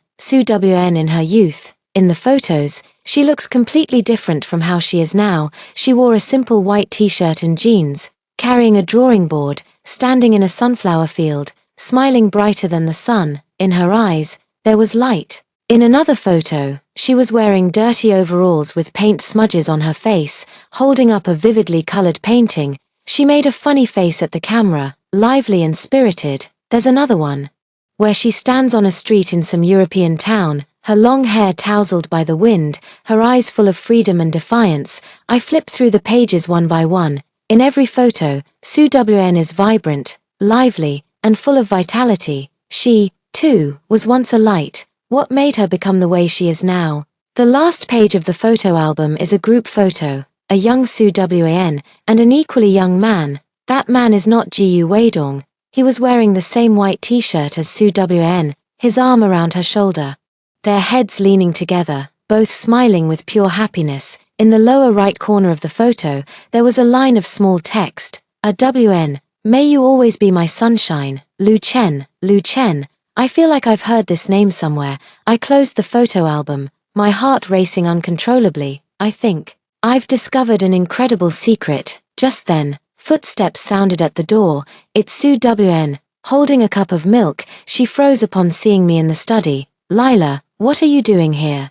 in her youth. In the photos, she looks completely different from how she is now. She wore a simple white t-shirt and jeans, carrying a drawing board, standing in a sunflower field, smiling brighter than the sun. In her eyes, there was light. In another photo, she was wearing dirty overalls with paint smudges on her face, holding up a vividly colored painting. She made a funny face at the camera, lively and spirited. There's another one, where she stands on a street in some European town, her long hair tousled by the wind, her eyes full of freedom and defiance. I flipped through the pages one by one. In every photo, Sue WN is vibrant, lively, and full of vitality. She, too, was once a light. What made her become the way she is now? The last page of the photo album is a group photo, a young Sue WN, and an equally young man. That man is not Ji-Yu Weidong. He was wearing the same white t-shirt as Sue WN, his arm around her shoulder. Their heads leaning together, both smiling with pure happiness. In the lower right corner of the photo, there was a line of small text. WN, may you always be my sunshine, Lu Chen, Lu Chen. I feel like I've heard this name somewhere. I closed the photo album, my heart racing uncontrollably. I think I've discovered an incredible secret. Just then, footsteps sounded at the door. It's Sue WN, holding a cup of milk. She froze upon seeing me in the study. Lila, what are you doing here?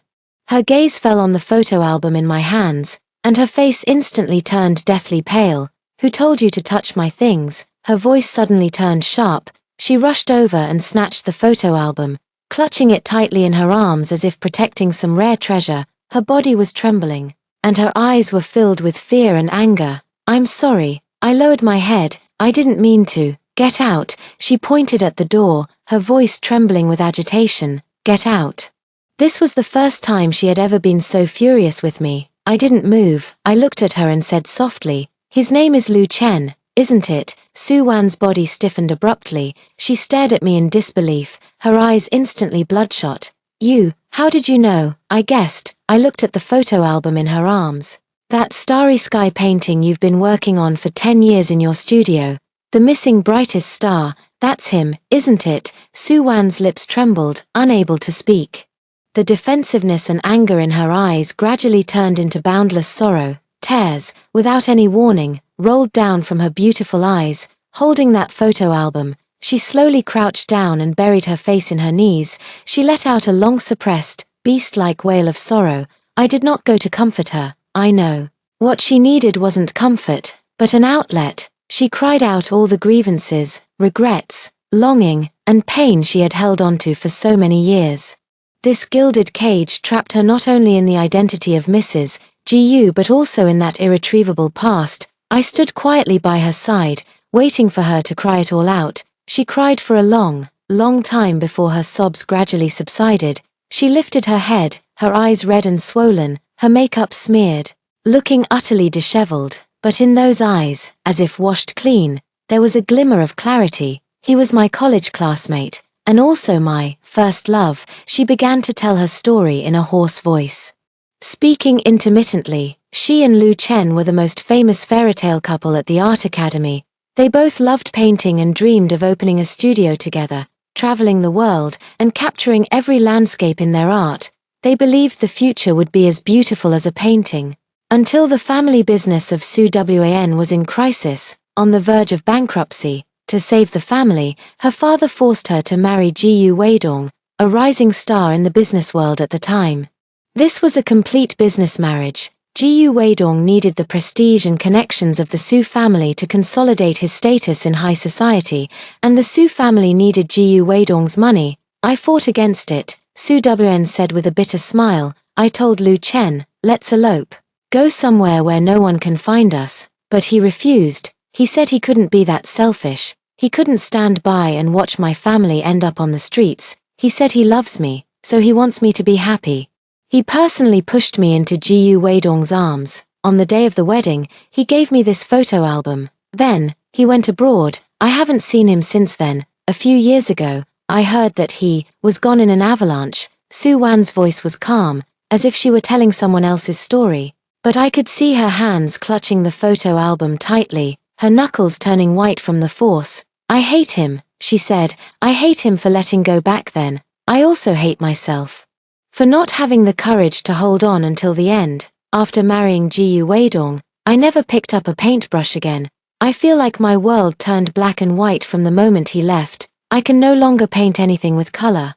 Her gaze fell on the photo album in my hands, and her face instantly turned deathly pale. Who told you to touch my things? Her voice suddenly turned sharp. She rushed over and snatched the photo album, clutching it tightly in her arms as if protecting some rare treasure. Her body was trembling, and her eyes were filled with fear and anger. I'm sorry. I lowered my head. I didn't mean to. Get out. She pointed at the door, her voice trembling with agitation. Get out. This was the first time she had ever been so furious with me. I didn't move. I looked at her and said softly, his name is Lu Chen, isn't it? Sue Wan's body stiffened abruptly. She stared at me in disbelief, her eyes instantly bloodshot. You, how did you know? I guessed. I looked at the photo album in her arms. That starry sky painting you've been working on for 10 years in your studio. The missing brightest star, that's him, isn't it? Sue Wan's lips trembled, unable to speak. The defensiveness and anger in her eyes gradually turned into boundless sorrow. Tears, without any warning, rolled down from her beautiful eyes. Holding that photo album, she slowly crouched down and buried her face in her knees. She let out a long-suppressed, beast-like wail of sorrow. I did not go to comfort her, I know. What she needed wasn't comfort, but an outlet. She cried out all the grievances, regrets, longing, and pain she had held onto for so many years. This gilded cage trapped her not only in the identity of Mrs. Ji-Yu but also in that irretrievable past. I stood quietly by her side, waiting for her to cry it all out. She cried for a long, long time before her sobs gradually subsided. She lifted her head, her eyes red and swollen, her makeup smeared, looking utterly disheveled. But in those eyes, as if washed clean, there was a glimmer of clarity. He was my college classmate, and also my first love. She began to tell her story in a hoarse voice. Speaking intermittently, she and Lu Chen were the most famous fairytale couple at the art academy. They both loved painting and dreamed of opening a studio together, traveling the world, and capturing every landscape in their art. They believed the future would be as beautiful as a painting. Until the family business of Sue Wan was in crisis, on the verge of bankruptcy. To save the family, her father forced her to marry Ji-Yu Weidong, a rising star in the business world at the time. This was a complete business marriage. Ji-Yu Weidong needed the prestige and connections of the Sue family to consolidate his status in high society, and the Sue family needed Ji-Yu Weidong's money. I fought against it, Sue Wan said with a bitter smile. I told Lu Chen, let's elope. Go somewhere where no one can find us. But he refused. He said he couldn't be that selfish. He couldn't stand by and watch my family end up on the streets. He said he loves me, so he wants me to be happy. He personally pushed me into Ji-Yu Weidong's arms. On the day of the wedding, he gave me this photo album. Then, he went abroad. I haven't seen him since then. A few years ago, I heard that he was gone in an avalanche. Sue Wan's voice was calm, as if she were telling someone else's story. But I could see her hands clutching the photo album tightly, her knuckles turning white from the force. I hate him, she said. I hate him for letting go back then. I also hate myself. For not having the courage to hold on until the end. After marrying Ji Weidong, I never picked up a paintbrush again. I feel like my world turned black and white from the moment he left. I can no longer paint anything with color.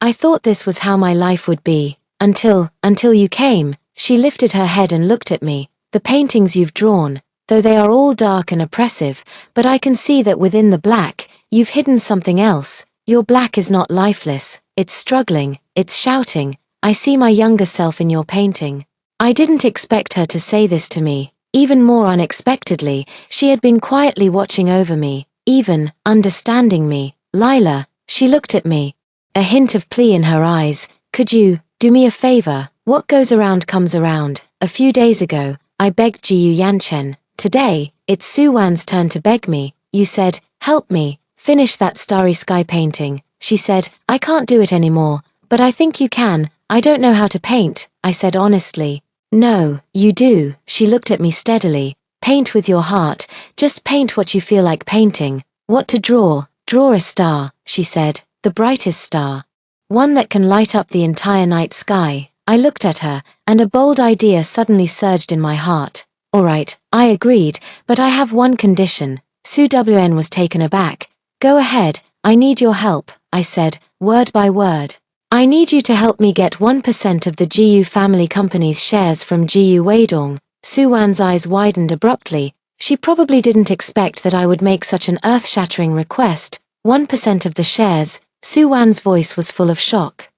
I thought this was how my life would be, until you came. She lifted her head and looked at me. The paintings you've drawn, though they are all dark and oppressive, but I can see that within the black, you've hidden something else. Your black is not lifeless, it's struggling, it's shouting. I see my younger self in your painting. I didn't expect her to say this to me. Even more unexpectedly, she had been quietly watching over me, even understanding me. Lila, she looked at me. A hint of plea in her eyes. Could you do me a favor? What goes around comes around. A few days ago, I begged Jiyu Yanchen. Today, it's Su Wan's turn to beg me. You said, help me, finish that starry sky painting. She said, I can't do it anymore, but I think you can. I don't know how to paint, I said honestly. No, you do. She looked at me steadily. Paint with your heart, just paint what you feel like painting. What to draw? Draw a star, she said, the brightest star. One that can light up the entire night sky. I looked at her, and a bold idea suddenly surged in my heart. All right, I agreed, but I have one condition. Su Wn was taken aback. Go ahead, I need your help, I said, word by word. I need you to help me get 1% of the Jiyu family company's shares from Jiyu Weidong. Su Wan's eyes widened abruptly. She probably didn't expect that I would make such an earth-shattering request. 1% of the shares. Su Wan's voice was full of shock.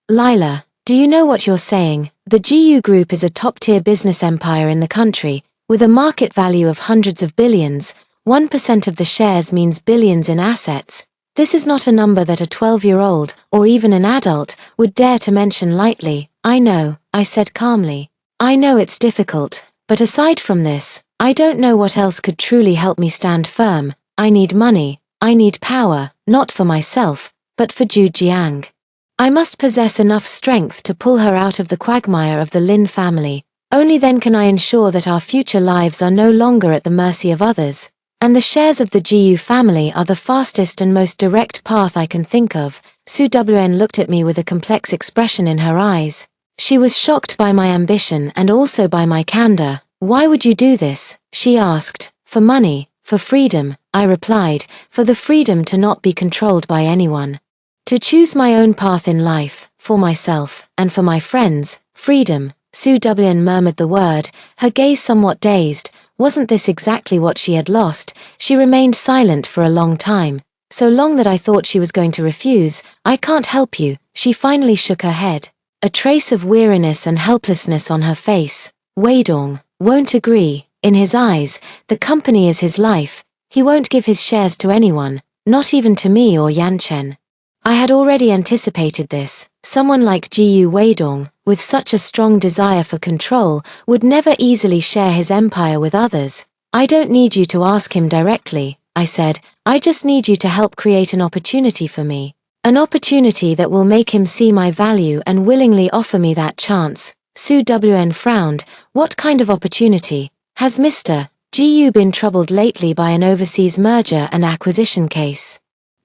Lila, do you know what you're saying? The Jiyu Group is a top-tier business empire in the country, with a market value of hundreds of billions. 1% of the shares means billions in assets. This is not a number that a 12-year-old, or even an adult, would dare to mention lightly. I know, I said calmly. I know it's difficult, but aside from this, I don't know what else could truly help me stand firm. I need money, I need power, not for myself, but for Zhu Jiang. I must possess enough strength to pull her out of the quagmire of the Lin family. Only then can I ensure that our future lives are no longer at the mercy of others. And the shares of the Jiyu family are the fastest and most direct path I can think of. Su Wn looked at me with a complex expression in her eyes. She was shocked by my ambition and also by my candor. Why would you do this? She asked. For money, for freedom, I replied, for the freedom to not be controlled by anyone. To choose my own path in life, for myself, and for my friends, freedom. Su Wn murmured the word, her gaze somewhat dazed. Wasn't this exactly what she had lost? She remained silent for a long time. So long that I thought she was going to refuse. I can't help you. She finally shook her head. A trace of weariness and helplessness on her face. Weidong won't agree. In his eyes, the company is his life. He won't give his shares to anyone, not even to me or Yanchen. I had already anticipated this. Someone like Jiyu Weidong, with such a strong desire for control, would never easily share his empire with others. I don't need you to ask him directly, I said. I just need you to help create an opportunity for me. An opportunity that will make him see my value and willingly offer me that chance. Su Wn frowned. What kind of opportunity? Has Mr. Jiyu been troubled lately by an overseas merger and acquisition case?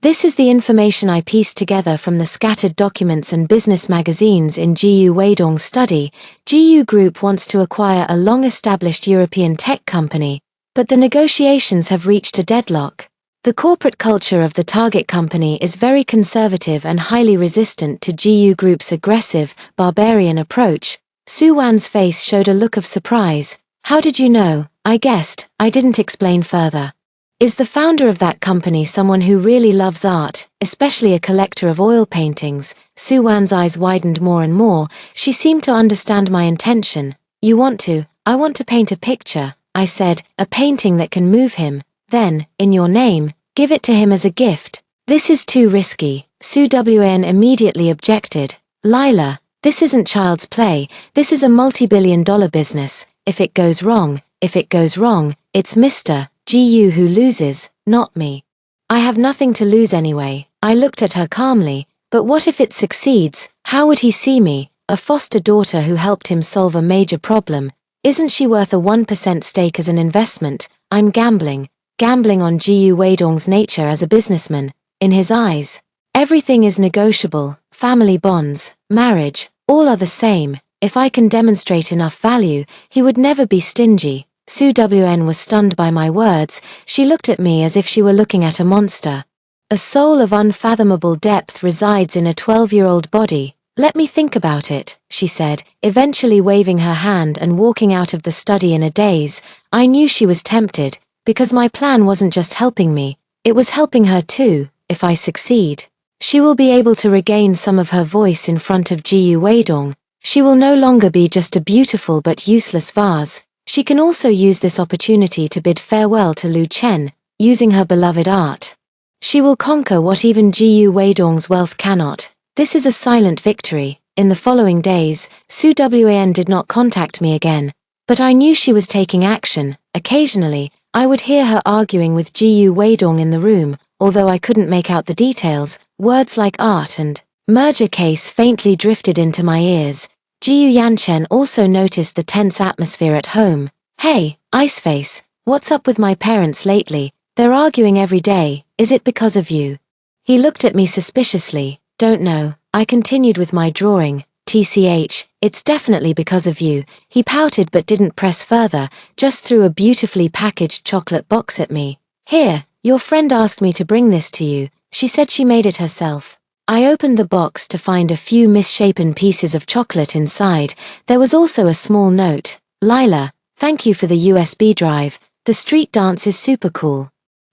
This is the information I pieced together from the scattered documents and business magazines in Jiyu Weidong's study. Jiyu Group wants to acquire a long-established European tech company, but the negotiations have reached a deadlock. The corporate culture of the target company is very conservative and highly resistant to Jiyu Group's aggressive, barbarian approach. Su Wan's face showed a look of surprise. How did you know? I guessed. I didn't explain further. Is the founder of that company someone who really loves art, especially a collector of oil paintings? Su Wan's eyes widened more and more. She seemed to understand my intention. I want to paint a picture, I said, a painting that can move him. Then, in your name, give it to him as a gift. This is too risky. Su Wn immediately objected. Lila, this isn't child's play. This is a multi-billion-dollar business. If it goes wrong, it's Mr. Jiyu who loses, not me. I have nothing to lose anyway. I looked at her calmly. But what if it succeeds? How would he see me? A foster daughter who helped him solve a major problem. Isn't she worth a 1% stake as an investment? I'm gambling on Jiyu Weidong's nature as a businessman. In his eyes, everything is negotiable. Family bonds, marriage, All are the same. If I can demonstrate enough value, he would never be stingy. Su Wn was stunned by my words. She looked at me as if she were looking at a monster. A soul of unfathomable depth resides in a 12-year-old body. Let me think about it, she said, eventually waving her hand and walking out of the study in a daze. I knew she was tempted, because my plan wasn't just helping me, it was helping her too. If I succeed, she will be able to regain some of her voice in front of Jiyu Weidong. She will no longer be just a beautiful but useless vase. She can also use this opportunity to bid farewell to Lu Chen, using her beloved art. She will conquer what even Jiyu Weidong's wealth cannot. This is a silent victory. In the following days, Su Wan did not contact me again, but I knew she was taking action. Occasionally, I would hear her arguing with Jiyu Weidong in the room, although I couldn't make out the details. Words like art and merger case faintly drifted into my ears. Jiyu Yanchen also noticed the tense atmosphere at home. Hey, Iceface, what's up with my parents lately? They're arguing every day. Is it because of you? He looked at me suspiciously. Don't know. I continued with my drawing. TCH, it's definitely because of you. He pouted but didn't press further, just threw a beautifully packaged chocolate box at me. Here, your friend asked me to bring this to you. She said she made it herself. I opened the box to find a few misshapen pieces of chocolate inside. There was also a small note. Lila, thank you for the USB drive. The street dance is super cool.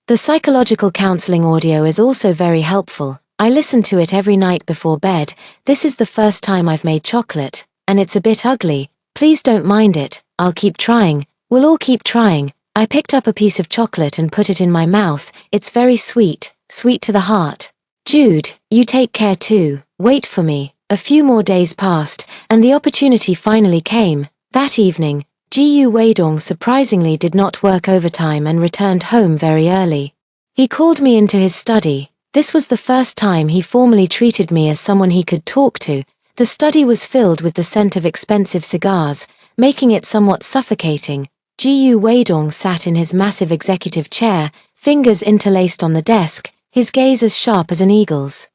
The psychological counseling audio is also very helpful. I listen to it every night before bed. This is the first time I've made chocolate, and it's a bit ugly. Please don't mind it. I'll keep trying. We'll all keep trying. I picked up a piece of chocolate and put it in my mouth. It's very sweet, sweet to the heart. Jude, you take care too. Wait for me. A few more days passed, and the opportunity finally came. That evening, Jiyu Weidong surprisingly did not work overtime and returned home very early. He called me into his study. This was the first time he formally treated me as someone he could talk to. The study was filled with the scent of expensive cigars, making it somewhat suffocating. Jiyu Weidong sat in his massive executive chair, fingers interlaced on the desk, his gaze as sharp as an eagle's.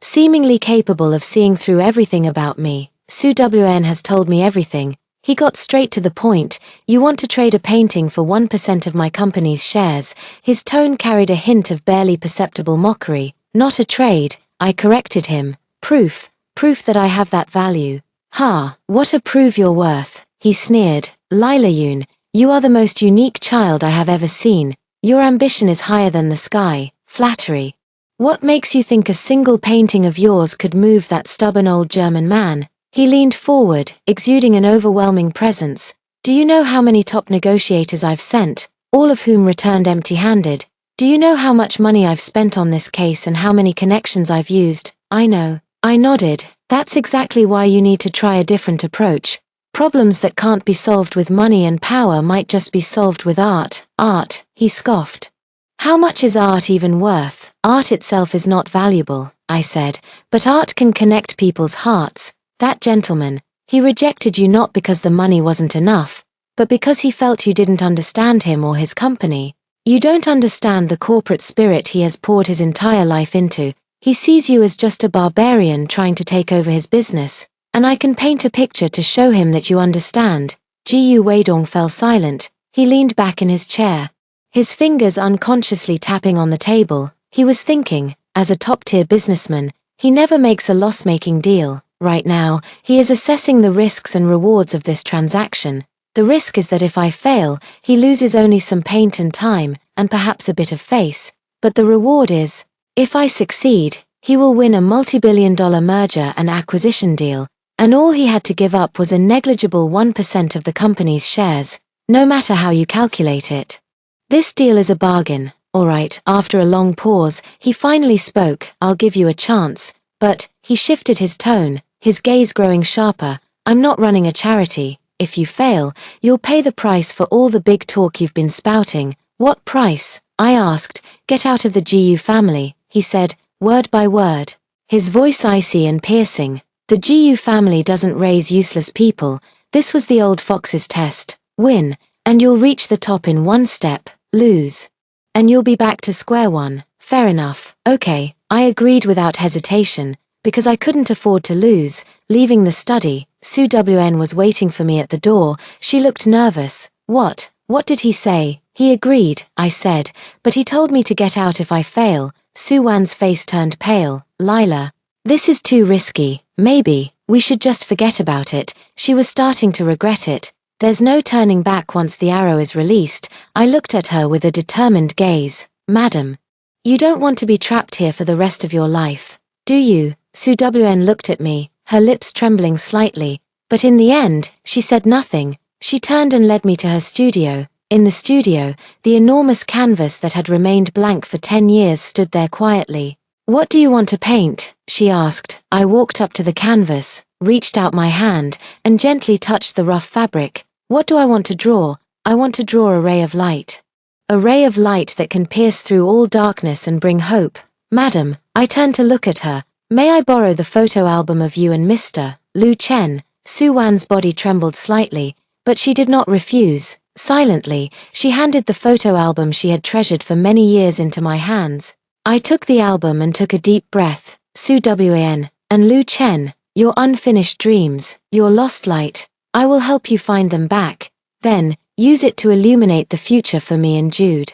Seemingly capable of seeing through everything about me, Su Wn has told me everything. He got straight to the point. You want to trade a painting for 1% of my company's shares. His tone carried a hint of barely perceptible mockery. Not a trade, I corrected him. Proof that I have that value. Ha, what a prove your worth, he sneered. Lila Yoon, you are the most unique child I have ever seen. Your ambition is higher than the sky. Flattery. What makes you think a single painting of yours could move that stubborn old German man? He leaned forward, exuding an overwhelming presence. Do you know how many top negotiators I've sent, all of whom returned empty-handed? Do you know how much money I've spent on this case and how many connections I've used? I know. I nodded. That's exactly why you need to try a different approach. Problems that can't be solved with money and power might just be solved with art. Art, he scoffed. How much is art even worth? Art itself is not valuable, I said, but art can connect people's hearts. That gentleman, he rejected you not because the money wasn't enough, but because he felt you didn't understand him or his company. You don't understand the corporate spirit he has poured his entire life into. He sees you as just a barbarian trying to take over his business, and I can paint a picture to show him that you understand. Jiyu Weidong fell silent. He leaned back in his chair, his fingers unconsciously tapping on the table. He was thinking, as a top-tier businessman, he never makes a loss-making deal. Right now, he is assessing the risks and rewards of this transaction. The risk is that if I fail, he loses only some paint and time, and perhaps a bit of face. But the reward is, if I succeed, he will win a multi-billion-dollar merger and acquisition deal, and all he had to give up was a negligible 1% of the company's shares, no matter how you calculate it. This deal is a bargain. All right, after a long pause, he finally spoke. I'll give you a chance. But, he shifted his tone, his gaze growing sharper. I'm not running a charity. If you fail, you'll pay the price for all the big talk you've been spouting. What price? I asked. Get out of the GU family, he said, word by word. His voice icy and piercing. The GU family doesn't raise useless people. This was the old fox's test. Win, and you'll reach the top in one step. Lose, and you'll be back to square one. Fair enough. Okay, I agreed without hesitation. because I couldn't afford to lose. Leaving the study, Su Wn was waiting for me at the door. She looked nervous. What did he say? He agreed, I said, but he told me to get out if I fail. Su Wan's face turned pale. Lila, this is too risky. Maybe we should just forget about it. She was starting to regret it. There's no turning back once the arrow is released. I looked at her with a determined gaze. Madam, you don't want to be trapped here for the rest of your life, do you? Su Wn looked at me, her lips trembling slightly, but in the end, she said nothing. She turned and led me to her studio. In the studio, the enormous canvas that had remained blank for 10 years stood there quietly. What do you want to paint? She asked. I walked up to the canvas, reached out my hand, and gently touched the rough fabric. What do I want to draw? I want to draw a ray of light. A ray of light that can pierce through all darkness and bring hope. Madam, I turned to look at her. May I borrow the photo album of you and Mr. Lu Chen? Su Wan's body trembled slightly, but she did not refuse. Silently, she handed the photo album she had treasured for many years into my hands. I took the album and took a deep breath. Su Wan, and Lu Chen, your unfinished dreams, your lost light, I will help you find them back. Then, use it to illuminate the future for me and Jude.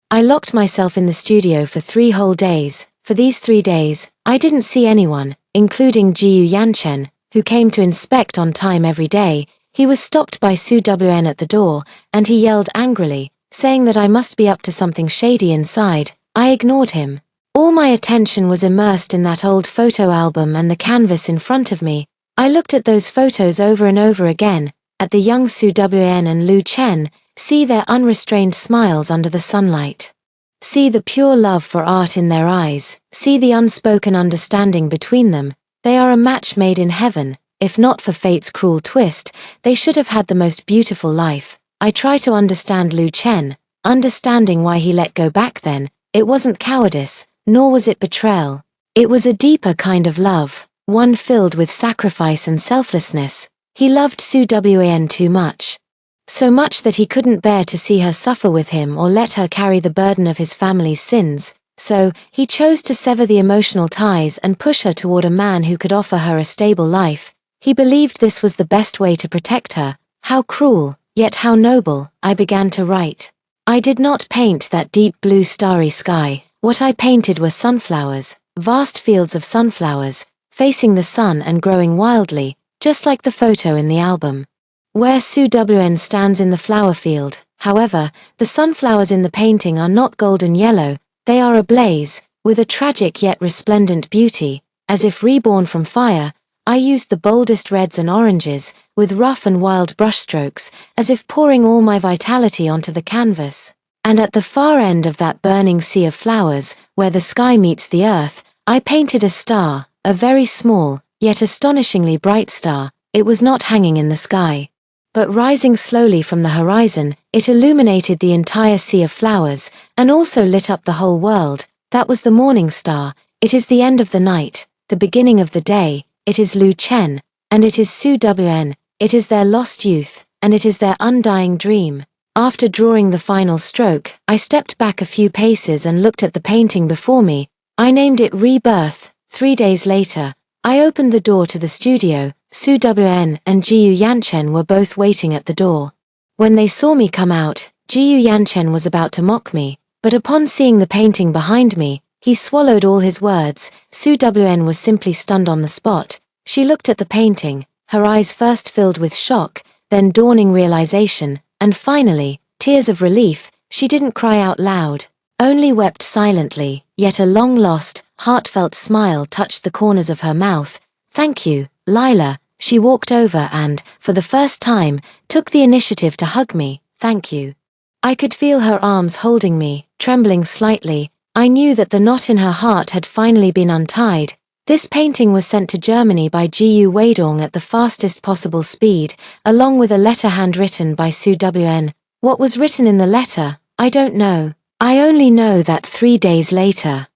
I locked myself in the studio for 3 whole days. For these 3 days, I didn't see anyone, including Jiyu Yanchen, who came to inspect on time every day. He was stopped by Su Wn at the door, and he yelled angrily, saying that I must be up to something shady inside. I ignored him. All my attention was immersed in that old photo album and the canvas in front of me. I looked at those photos over and over again, at the young Su Wn and Lu Chen, see their unrestrained smiles under the sunlight. See the pure love for art in their eyes, see the unspoken understanding between them. They are a match made in heaven. If not for fate's cruel twist, they should have had the most beautiful life. I try to understand Lu Chen, understanding why he let go back then. It wasn't cowardice, nor was it betrayal. It was a deeper kind of love, one filled with sacrifice and selflessness. He loved Su Wan too much. So much that he couldn't bear to see her suffer with him or let her carry the burden of his family's sins. So, he chose to sever the emotional ties and push her toward a man who could offer her a stable life. He believed this was the best way to protect her. How cruel, yet how noble. I began to write. I did not paint that deep blue starry sky. What I painted were sunflowers, vast fields of sunflowers, facing the sun and growing wildly, just like the photo in the album. Where Su Wn stands in the flower field, however, the sunflowers in the painting are not golden yellow, they are ablaze, with a tragic yet resplendent beauty, as if reborn from fire. I used the boldest reds and oranges, with rough and wild brushstrokes, as if pouring all my vitality onto the canvas. And at the far end of that burning sea of flowers, where the sky meets the earth, I painted a star, a very small, yet astonishingly bright star. It was not hanging in the sky, but rising slowly from the horizon. It illuminated the entire sea of flowers, and also lit up the whole world. That was the morning star. It is the end of the night, the beginning of the day. It is Lu Chen, and it is Su Wn. It is their lost youth, and it is their undying dream. After drawing the final stroke, I stepped back a few paces and looked at the painting before me. I named it Rebirth. 3 days later, I opened the door to the studio. Su Wn and Jiyu Yanchen were both waiting at the door. When they saw me come out, Jiyu Yanchen was about to mock me, but upon seeing the painting behind me, he swallowed all his words. Su Wn was simply stunned on the spot. She looked at the painting, her eyes first filled with shock, then dawning realization, and finally, tears of relief. She didn't cry out loud, only wept silently, yet a long-lost, heartfelt smile touched the corners of her mouth. Thank you, Lila. She walked over and, for the first time, took the initiative to hug me. Thank you. I could feel her arms holding me, trembling slightly. I knew that the knot in her heart had finally been untied. This painting was sent to Germany by Jiyu Weidong at the fastest possible speed, along with a letter handwritten by Su Wn. What was written in the letter, I don't know. I only know that 3 days later,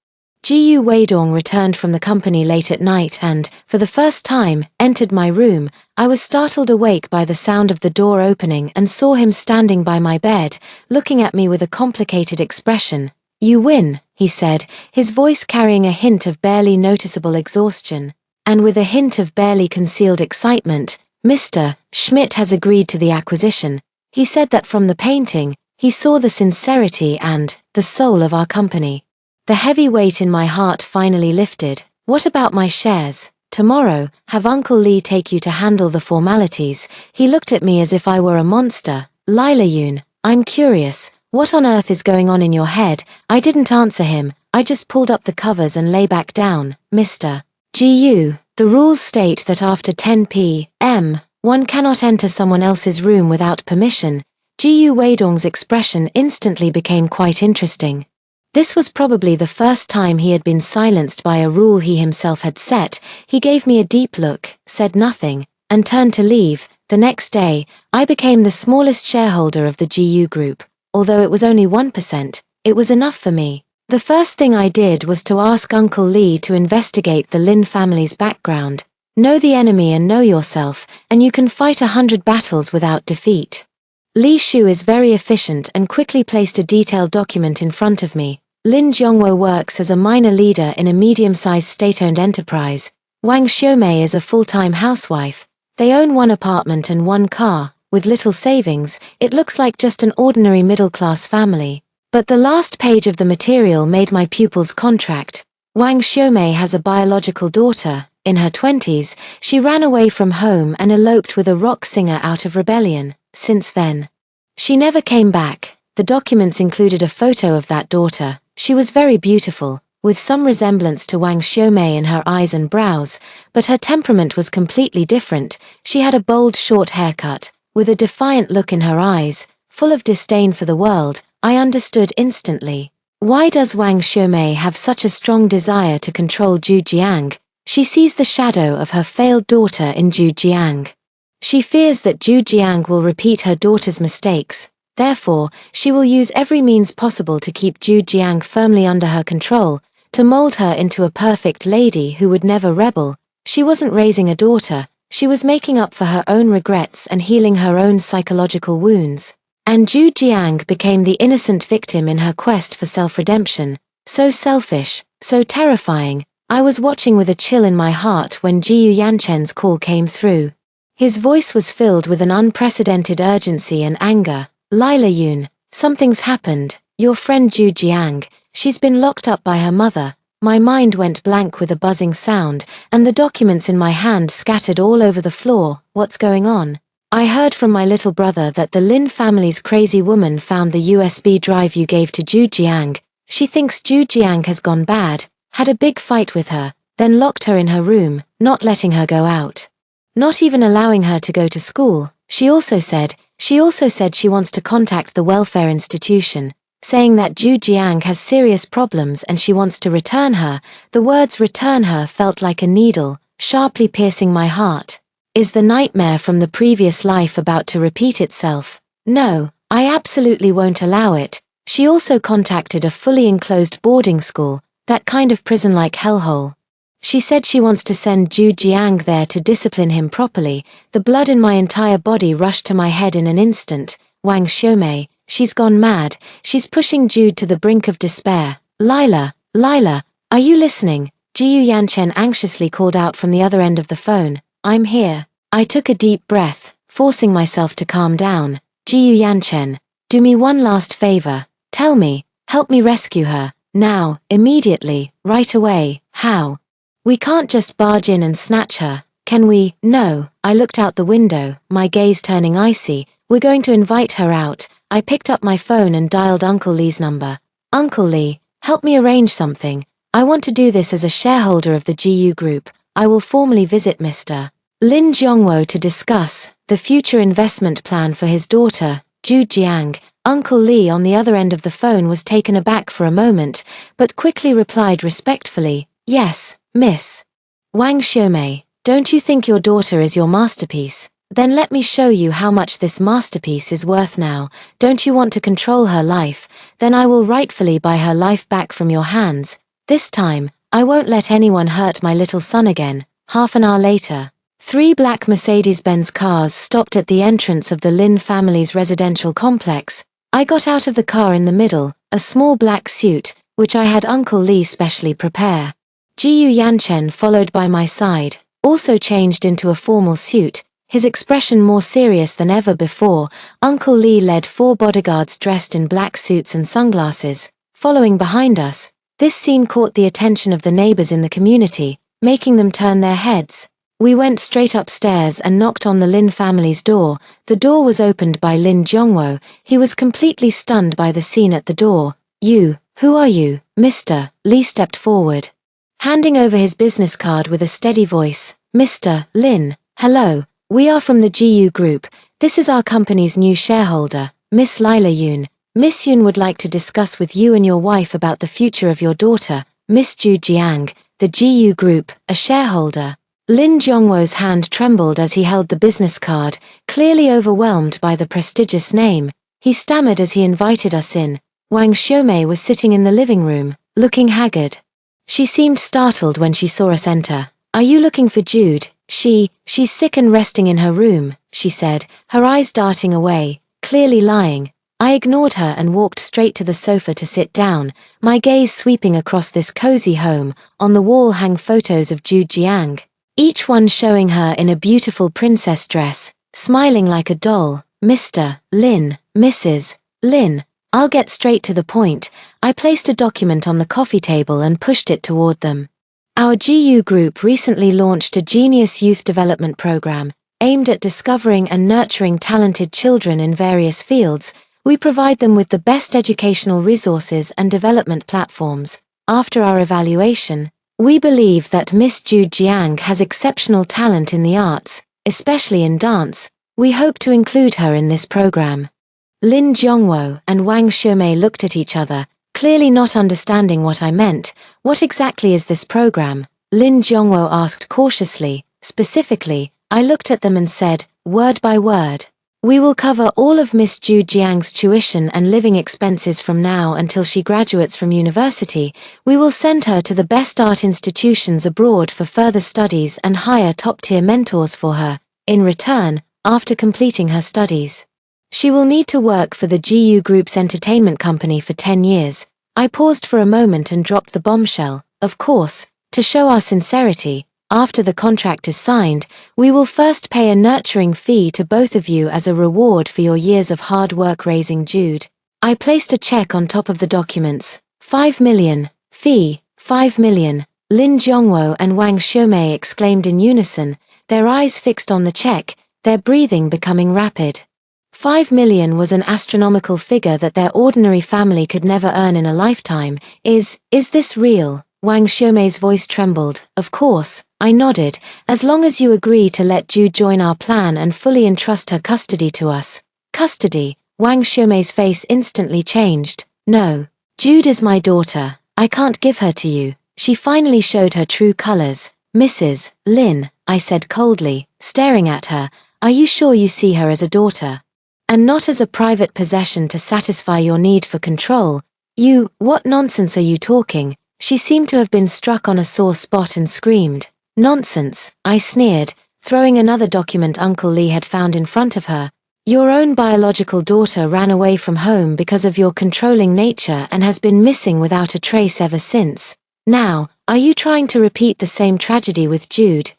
Jiyu Weidong returned from the company late at night and, for the first time, entered my room. I was startled awake by the sound of the door opening and saw him standing by my bed, looking at me with a complicated expression. You win, he said, his voice carrying a hint of barely noticeable exhaustion. and with a hint of barely concealed excitement, Mr. Schmidt has agreed to the acquisition. He said that from the painting, he saw the sincerity and the soul of our company. The heavy weight in my heart finally lifted. What about my shares? Tomorrow, have Uncle Lee take you to handle the formalities. He looked at me as if I were a monster. Lila Yoon, I'm curious, what on earth is going on in your head? I didn't answer him, I just pulled up the covers and lay back down. Mr. Gu, the rules state that after 10 p.m., one cannot enter someone else's room without permission. Gu Weidong's expression instantly became quite interesting. This was probably the first time he had been silenced by a rule he himself had set. He gave me a deep look, said nothing, and turned to leave. The next day, I became the smallest shareholder of the GU group. Although it was only 1%, it was enough for me. The first thing I did was to ask Uncle Lee to investigate the Lin family's background. Know the enemy and know yourself, and you can fight 100 battles without defeat. Li Shu is very efficient and quickly placed a detailed document in front of me. Lin Zhongwo works as a minor leader in a medium-sized state-owned enterprise. Wang Xiaomei is a full-time housewife. They own 1 apartment and 1 car. With little savings, it looks like just an ordinary middle-class family. But the last page of the material made my pupil's contract. Wang Xiaomei has a biological daughter. In her 20s, she ran away from home and eloped with a rock singer out of rebellion. Since then, she never came back. The documents included a photo of that daughter. She was very beautiful, with some resemblance to Wang Xiaomei in her eyes and brows, but her temperament was completely different. She had a bold short haircut, with a defiant look in her eyes, full of disdain for the world. I understood instantly. Why does Wang Xiaomei have such a strong desire to control Zhu Jiang? She sees the shadow of her failed daughter in Zhu Jiang. She fears that Zhu Jiang will repeat her daughter's mistakes. Therefore, she will use every means possible to keep Zhu Jiang firmly under her control, to mold her into a perfect lady who would never rebel. She wasn't raising a daughter, she was making up for her own regrets and healing her own psychological wounds. And Zhu Jiang became the innocent victim in her quest for self-redemption. So selfish, so terrifying. I was watching with a chill in my heart when Jiu Yanchen's call came through. His voice was filled with an unprecedented urgency and anger. Lila Yoon, something's happened. Your friend Zhu Jiang, she's been locked up by her mother. My mind went blank with a buzzing sound, and the documents in my hand scattered all over the floor. What's going on? I heard from my little brother that the Lin family's crazy woman found the USB drive you gave to Zhu Jiang. She thinks Zhu Jiang has gone bad, had a big fight with her, then locked her in her room, not letting her go out. Not even allowing her to go to school. She also said she wants to contact the welfare institution, saying that Zhu Jiang has serious problems and she wants to return her. The words return her felt like a needle, sharply piercing my heart. Is the nightmare from the previous life about to repeat itself? No, I absolutely won't allow it. She also contacted a fully enclosed boarding school, that kind of prison-like hellhole. She said she wants to send Zhu Jiang there to discipline him properly. The blood in my entire body rushed to my head in an instant. Wang Xiaomei, she's gone mad. She's pushing Jude to the brink of despair. Lila, are you listening? Jiu Yanchen anxiously called out from the other end of the phone. I'm here. I took a deep breath, forcing myself to calm down. Jiu Yanchen, do me one last favor. Tell me, help me rescue her. Now, immediately, right away. How? We can't just barge in and snatch her, can we? No. I looked out the window, my gaze turning icy. We're going to invite her out. I picked up my phone and dialed Uncle Lee's number. Uncle Lee, help me arrange something. I want to do this as a shareholder of the GU Group. I will formally visit Mr. Lin Zhongwo to discuss the future investment plan for his daughter, Zhu Jiang. Uncle Lee on the other end of the phone was taken aback for a moment, but quickly replied respectfully, Yes, Miss Wang Xiaomei, don't you think your daughter is your masterpiece? Then let me show you how much this masterpiece is worth now. Don't you want to control her life? Then I will rightfully buy her life back from your hands. This time, I won't let anyone hurt my little son again. Half an hour later, 3 black Mercedes-Benz cars stopped at the entrance of the Lin family's residential complex. I got out of the car in the middle, a small black suit, which I had Uncle Lee specially prepare. Jiyu Yanchen followed by my side, also changed into a formal suit, his expression more serious than ever before. Uncle Lee led 4 bodyguards dressed in black suits and sunglasses, following behind us. This scene caught the attention of the neighbors in the community, making them turn their heads. We went straight upstairs and knocked on the Lin family's door. The door was opened by Lin Jongwo. He was completely stunned by the scene at the door. Who are you, Mr. Lee stepped forward, handing over his business card with a steady voice. Mr. Lin, hello, we are from the GU Group. This is our company's new shareholder, Miss Lila Yoon. Miss Yoon would like to discuss with you and your wife about the future of your daughter, Miss Ju Jiang, the GU Group, a shareholder. Lin Jongwo's hand trembled as he held the business card, clearly overwhelmed by the prestigious name. He stammered as he invited us in. Wang Xiumei was sitting in the living room, looking haggard. She seemed startled when she saw us enter. Are you looking for Jude? She's sick and resting in her room, she said, her eyes darting away, clearly lying. I ignored her and walked straight to the sofa to sit down, my gaze sweeping across this cozy home. On the wall hang photos of Jude Jiang, each one showing her in a beautiful princess dress, smiling like a doll. Mr. Lin, Mrs. Lin, I'll get straight to the point. I placed a document on the coffee table and pushed it toward them. Our GU Group recently launched a Genius Youth Development Program, aimed at discovering and nurturing talented children in various fields. We provide them with the best educational resources and development platforms. After our evaluation, we believe that Miss Ju Jiang has exceptional talent in the arts, especially in dance. We hope to include her in this program. Lin Jongwo and Wang Xiumei looked at each other, clearly not understanding what I meant. What exactly is this program? Lin Jongwo asked cautiously. Specifically, I looked at them and said, word by word. We will cover all of Miss Ju Jiang's tuition and living expenses from now until she graduates from university. We will send her to the best art institutions abroad for further studies and hire top-tier mentors for her. In return, after completing her studies, she will need to work for the GU Group's entertainment company for 10 years. I paused for a moment and dropped the bombshell. Of course, to show our sincerity, after the contract is signed, we will first pay a nurturing fee to both of you as a reward for your years of hard work raising Jude. I placed a check on top of the documents. 5 million. Fee, 5 million. Lin Jongwo and Wang Xiumei exclaimed in unison, their eyes fixed on the check, their breathing becoming rapid. 5 million was an astronomical figure that their ordinary family could never earn in a lifetime. Is this real? Wang Xiumei's voice trembled. Of course, I nodded. As long as you agree to let Jude join our plan and fully entrust her custody to us. Custody? Wang Xiumei's face instantly changed. No. Jude is my daughter. I can't give her to you. She finally showed her true colors. Mrs. Lin, I said coldly, staring at her, are you sure you see her as a daughter? And not as a private possession to satisfy your need for control? What nonsense are you talking? She seemed to have been struck on a sore spot and screamed. Nonsense, I sneered, throwing another document Uncle Lee had found in front of her. Your own biological daughter ran away from home because of your controlling nature and has been missing without a trace ever since. Now, are you trying to repeat the same tragedy with Jude?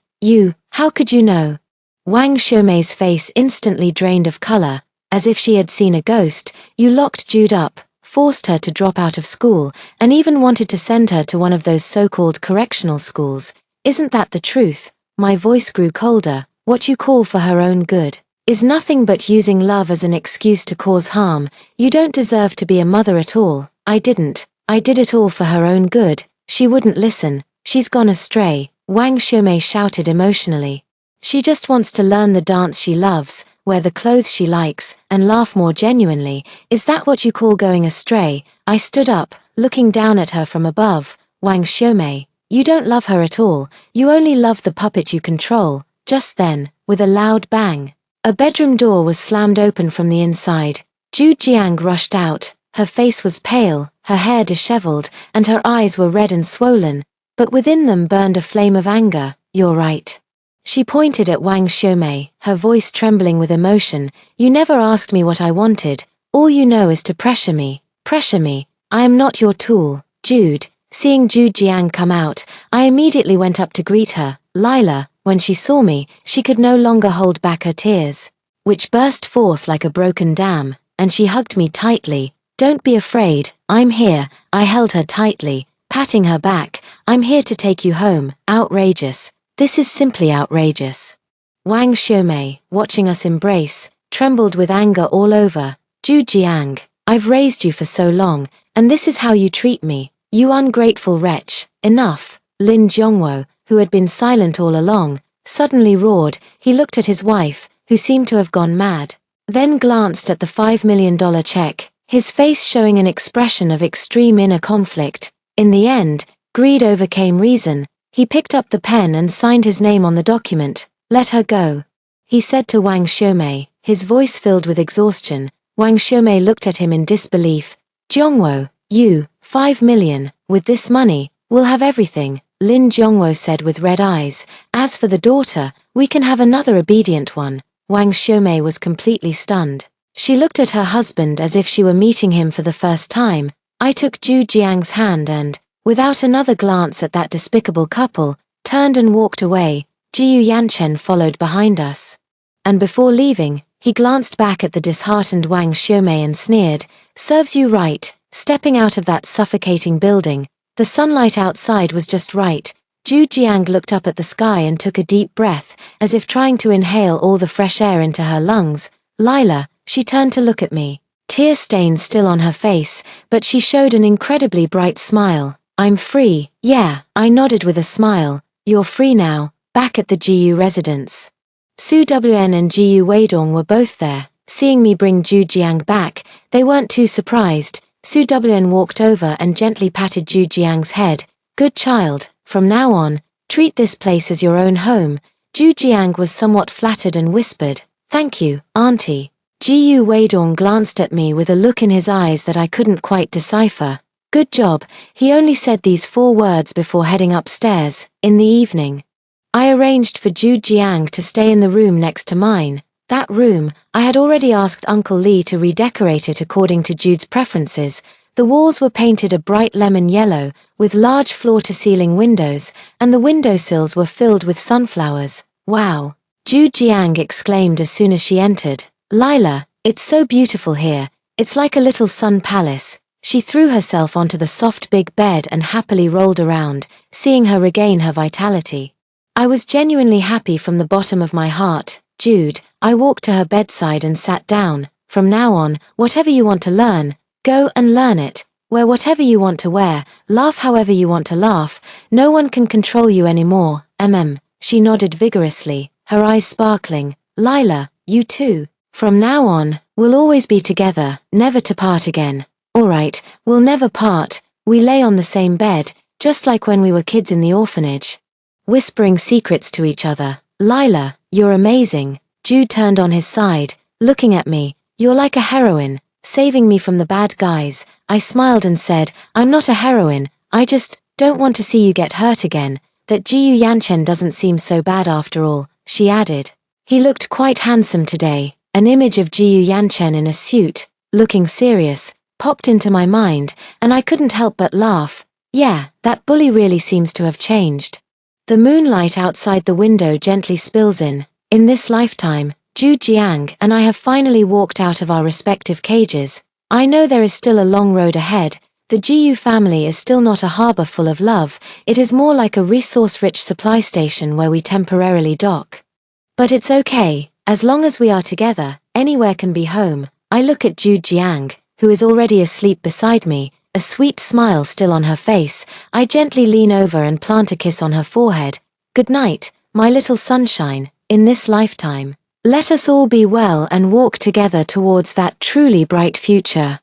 How could you know? Wang Xiumei's face instantly drained of color, as if she had seen a ghost. You locked Jude up, forced her to drop out of school, and even wanted to send her to one of those so-called correctional schools. Isn't that the truth? My voice grew colder. What you call for her own good is nothing but using love as an excuse to cause harm. You don't deserve to be a mother at all. I did it all for her own good. She wouldn't listen. She's gone astray, Wang Xiumei shouted emotionally. She just wants to learn the dance she loves, wear the clothes she likes, and laugh more genuinely. Is that what you call going astray? I stood up, looking down at her from above. Wang Xiumei, you don't love her at all. You only love the puppet you control. Just then, with a loud bang, a bedroom door was slammed open from the inside. Ju Jiang rushed out. Her face was pale, her hair disheveled, and her eyes were red and swollen, but within them burned a flame of anger. You're right. She pointed at Wang Xiumei, her voice trembling with emotion. You never asked me what I wanted. All you know is to pressure me. Pressure me. I am not your tool. Jude, Seeing Ju Jiang come out, I immediately went up to greet her. Lila, when she saw me, she could no longer hold back her tears, which burst forth like a broken dam, and she hugged me tightly. Don't be afraid, I'm here. I held her tightly, patting her back. I'm here to take you home. Outrageous. This is simply outrageous. Wang Xiumei, watching us embrace, trembled with anger all over. Ju Jiang, I've raised you for so long, and this is how you treat me, you ungrateful wretch. Enough. Lin Zhongwo, who had been silent all along, suddenly roared. He looked at his wife, who seemed to have gone mad, then glanced at the $5 million check, his face showing an expression of extreme inner conflict. In the end, greed overcame reason. He picked up the pen and signed his name on the document. Let her go, he said to Wang Xiumei, his voice filled with exhaustion. Wang Xiumei looked at him in disbelief. Zhongwo, you, 5 million, with this money, we'll have everything, Lin Zhongwo said with red eyes. As for the daughter, we can have another obedient one. Wang Xiumei was completely stunned. She looked at her husband as if she were meeting him for the first time. I took Ju Jiang's hand and, without another glance at that despicable couple, turned and walked away. Jiyu Yanchen followed behind us. And before leaving, he glanced back at the disheartened Wang Xiumei and sneered, serves you right, stepping out of that suffocating building. The sunlight outside was just right. Ju Jiang looked up at the sky and took a deep breath, as if trying to inhale all the fresh air into her lungs. Lila, she turned to look at me, tear stains still on her face, but she showed an incredibly bright smile. I'm free. Yeah, I nodded with a smile. You're free now. Back at the GU residence, Su Wn and GU Weidong were both there. Seeing me bring Ju Jiang back, they weren't too surprised. Su Wn walked over and gently patted Ju Jiang's head. Good child, from now on, treat this place as your own home. Ju Jiang was somewhat flattered and whispered, thank you, auntie. GU Weidong glanced at me with a look in his eyes that I couldn't quite decipher. Good job, he only said these 4 words before heading upstairs. In the evening, I arranged for Ju Jiang to stay in the room next to mine. That room, I had already asked Uncle Lee to redecorate it according to Jude's preferences. The walls were painted a bright lemon yellow, with large floor-to-ceiling windows, and the windowsills were filled with sunflowers. Wow! Ju Jiang exclaimed as soon as she entered. Lila, it's so beautiful here. It's like a little sun palace. She threw herself onto the soft big bed and happily rolled around, seeing her regain her vitality. I was genuinely happy from the bottom of my heart. Jude, I walked to her bedside and sat down. From now on, whatever you want to learn, go and learn it. Wear whatever you want to wear, laugh however you want to laugh. No one can control you anymore. She nodded vigorously, her eyes sparkling. Lila, you too. From now on, we'll always be together, never to part again. Alright, we'll never part. We lay on the same bed, just like when we were kids in the orphanage, whispering secrets to each other. Lila, you're amazing. Jude turned on his side, looking at me. You're like a heroine, saving me from the bad guys. I smiled and said, I'm not a heroine, I just don't want to see you get hurt again. That Jiyu Yanchen doesn't seem so bad after all, she added. He looked quite handsome today. An image of Jiyu Yanchen in a suit, looking serious, popped into my mind, and I couldn't help but laugh. Yeah, that bully really seems to have changed. The moonlight outside the window gently spills in. In this lifetime, Ju Jiang and I have finally walked out of our respective cages. I know there is still a long road ahead. The GU family is still not a harbor full of love, it is more like a resource-rich supply station where we temporarily dock. But it's okay, as long as we are together, anywhere can be home. I look at Ju Jiang, who is already asleep beside me, a sweet smile still on her face. I gently lean over and plant a kiss on her forehead. Good night, my little sunshine, in this lifetime. Let us all be well and walk together towards that truly bright future.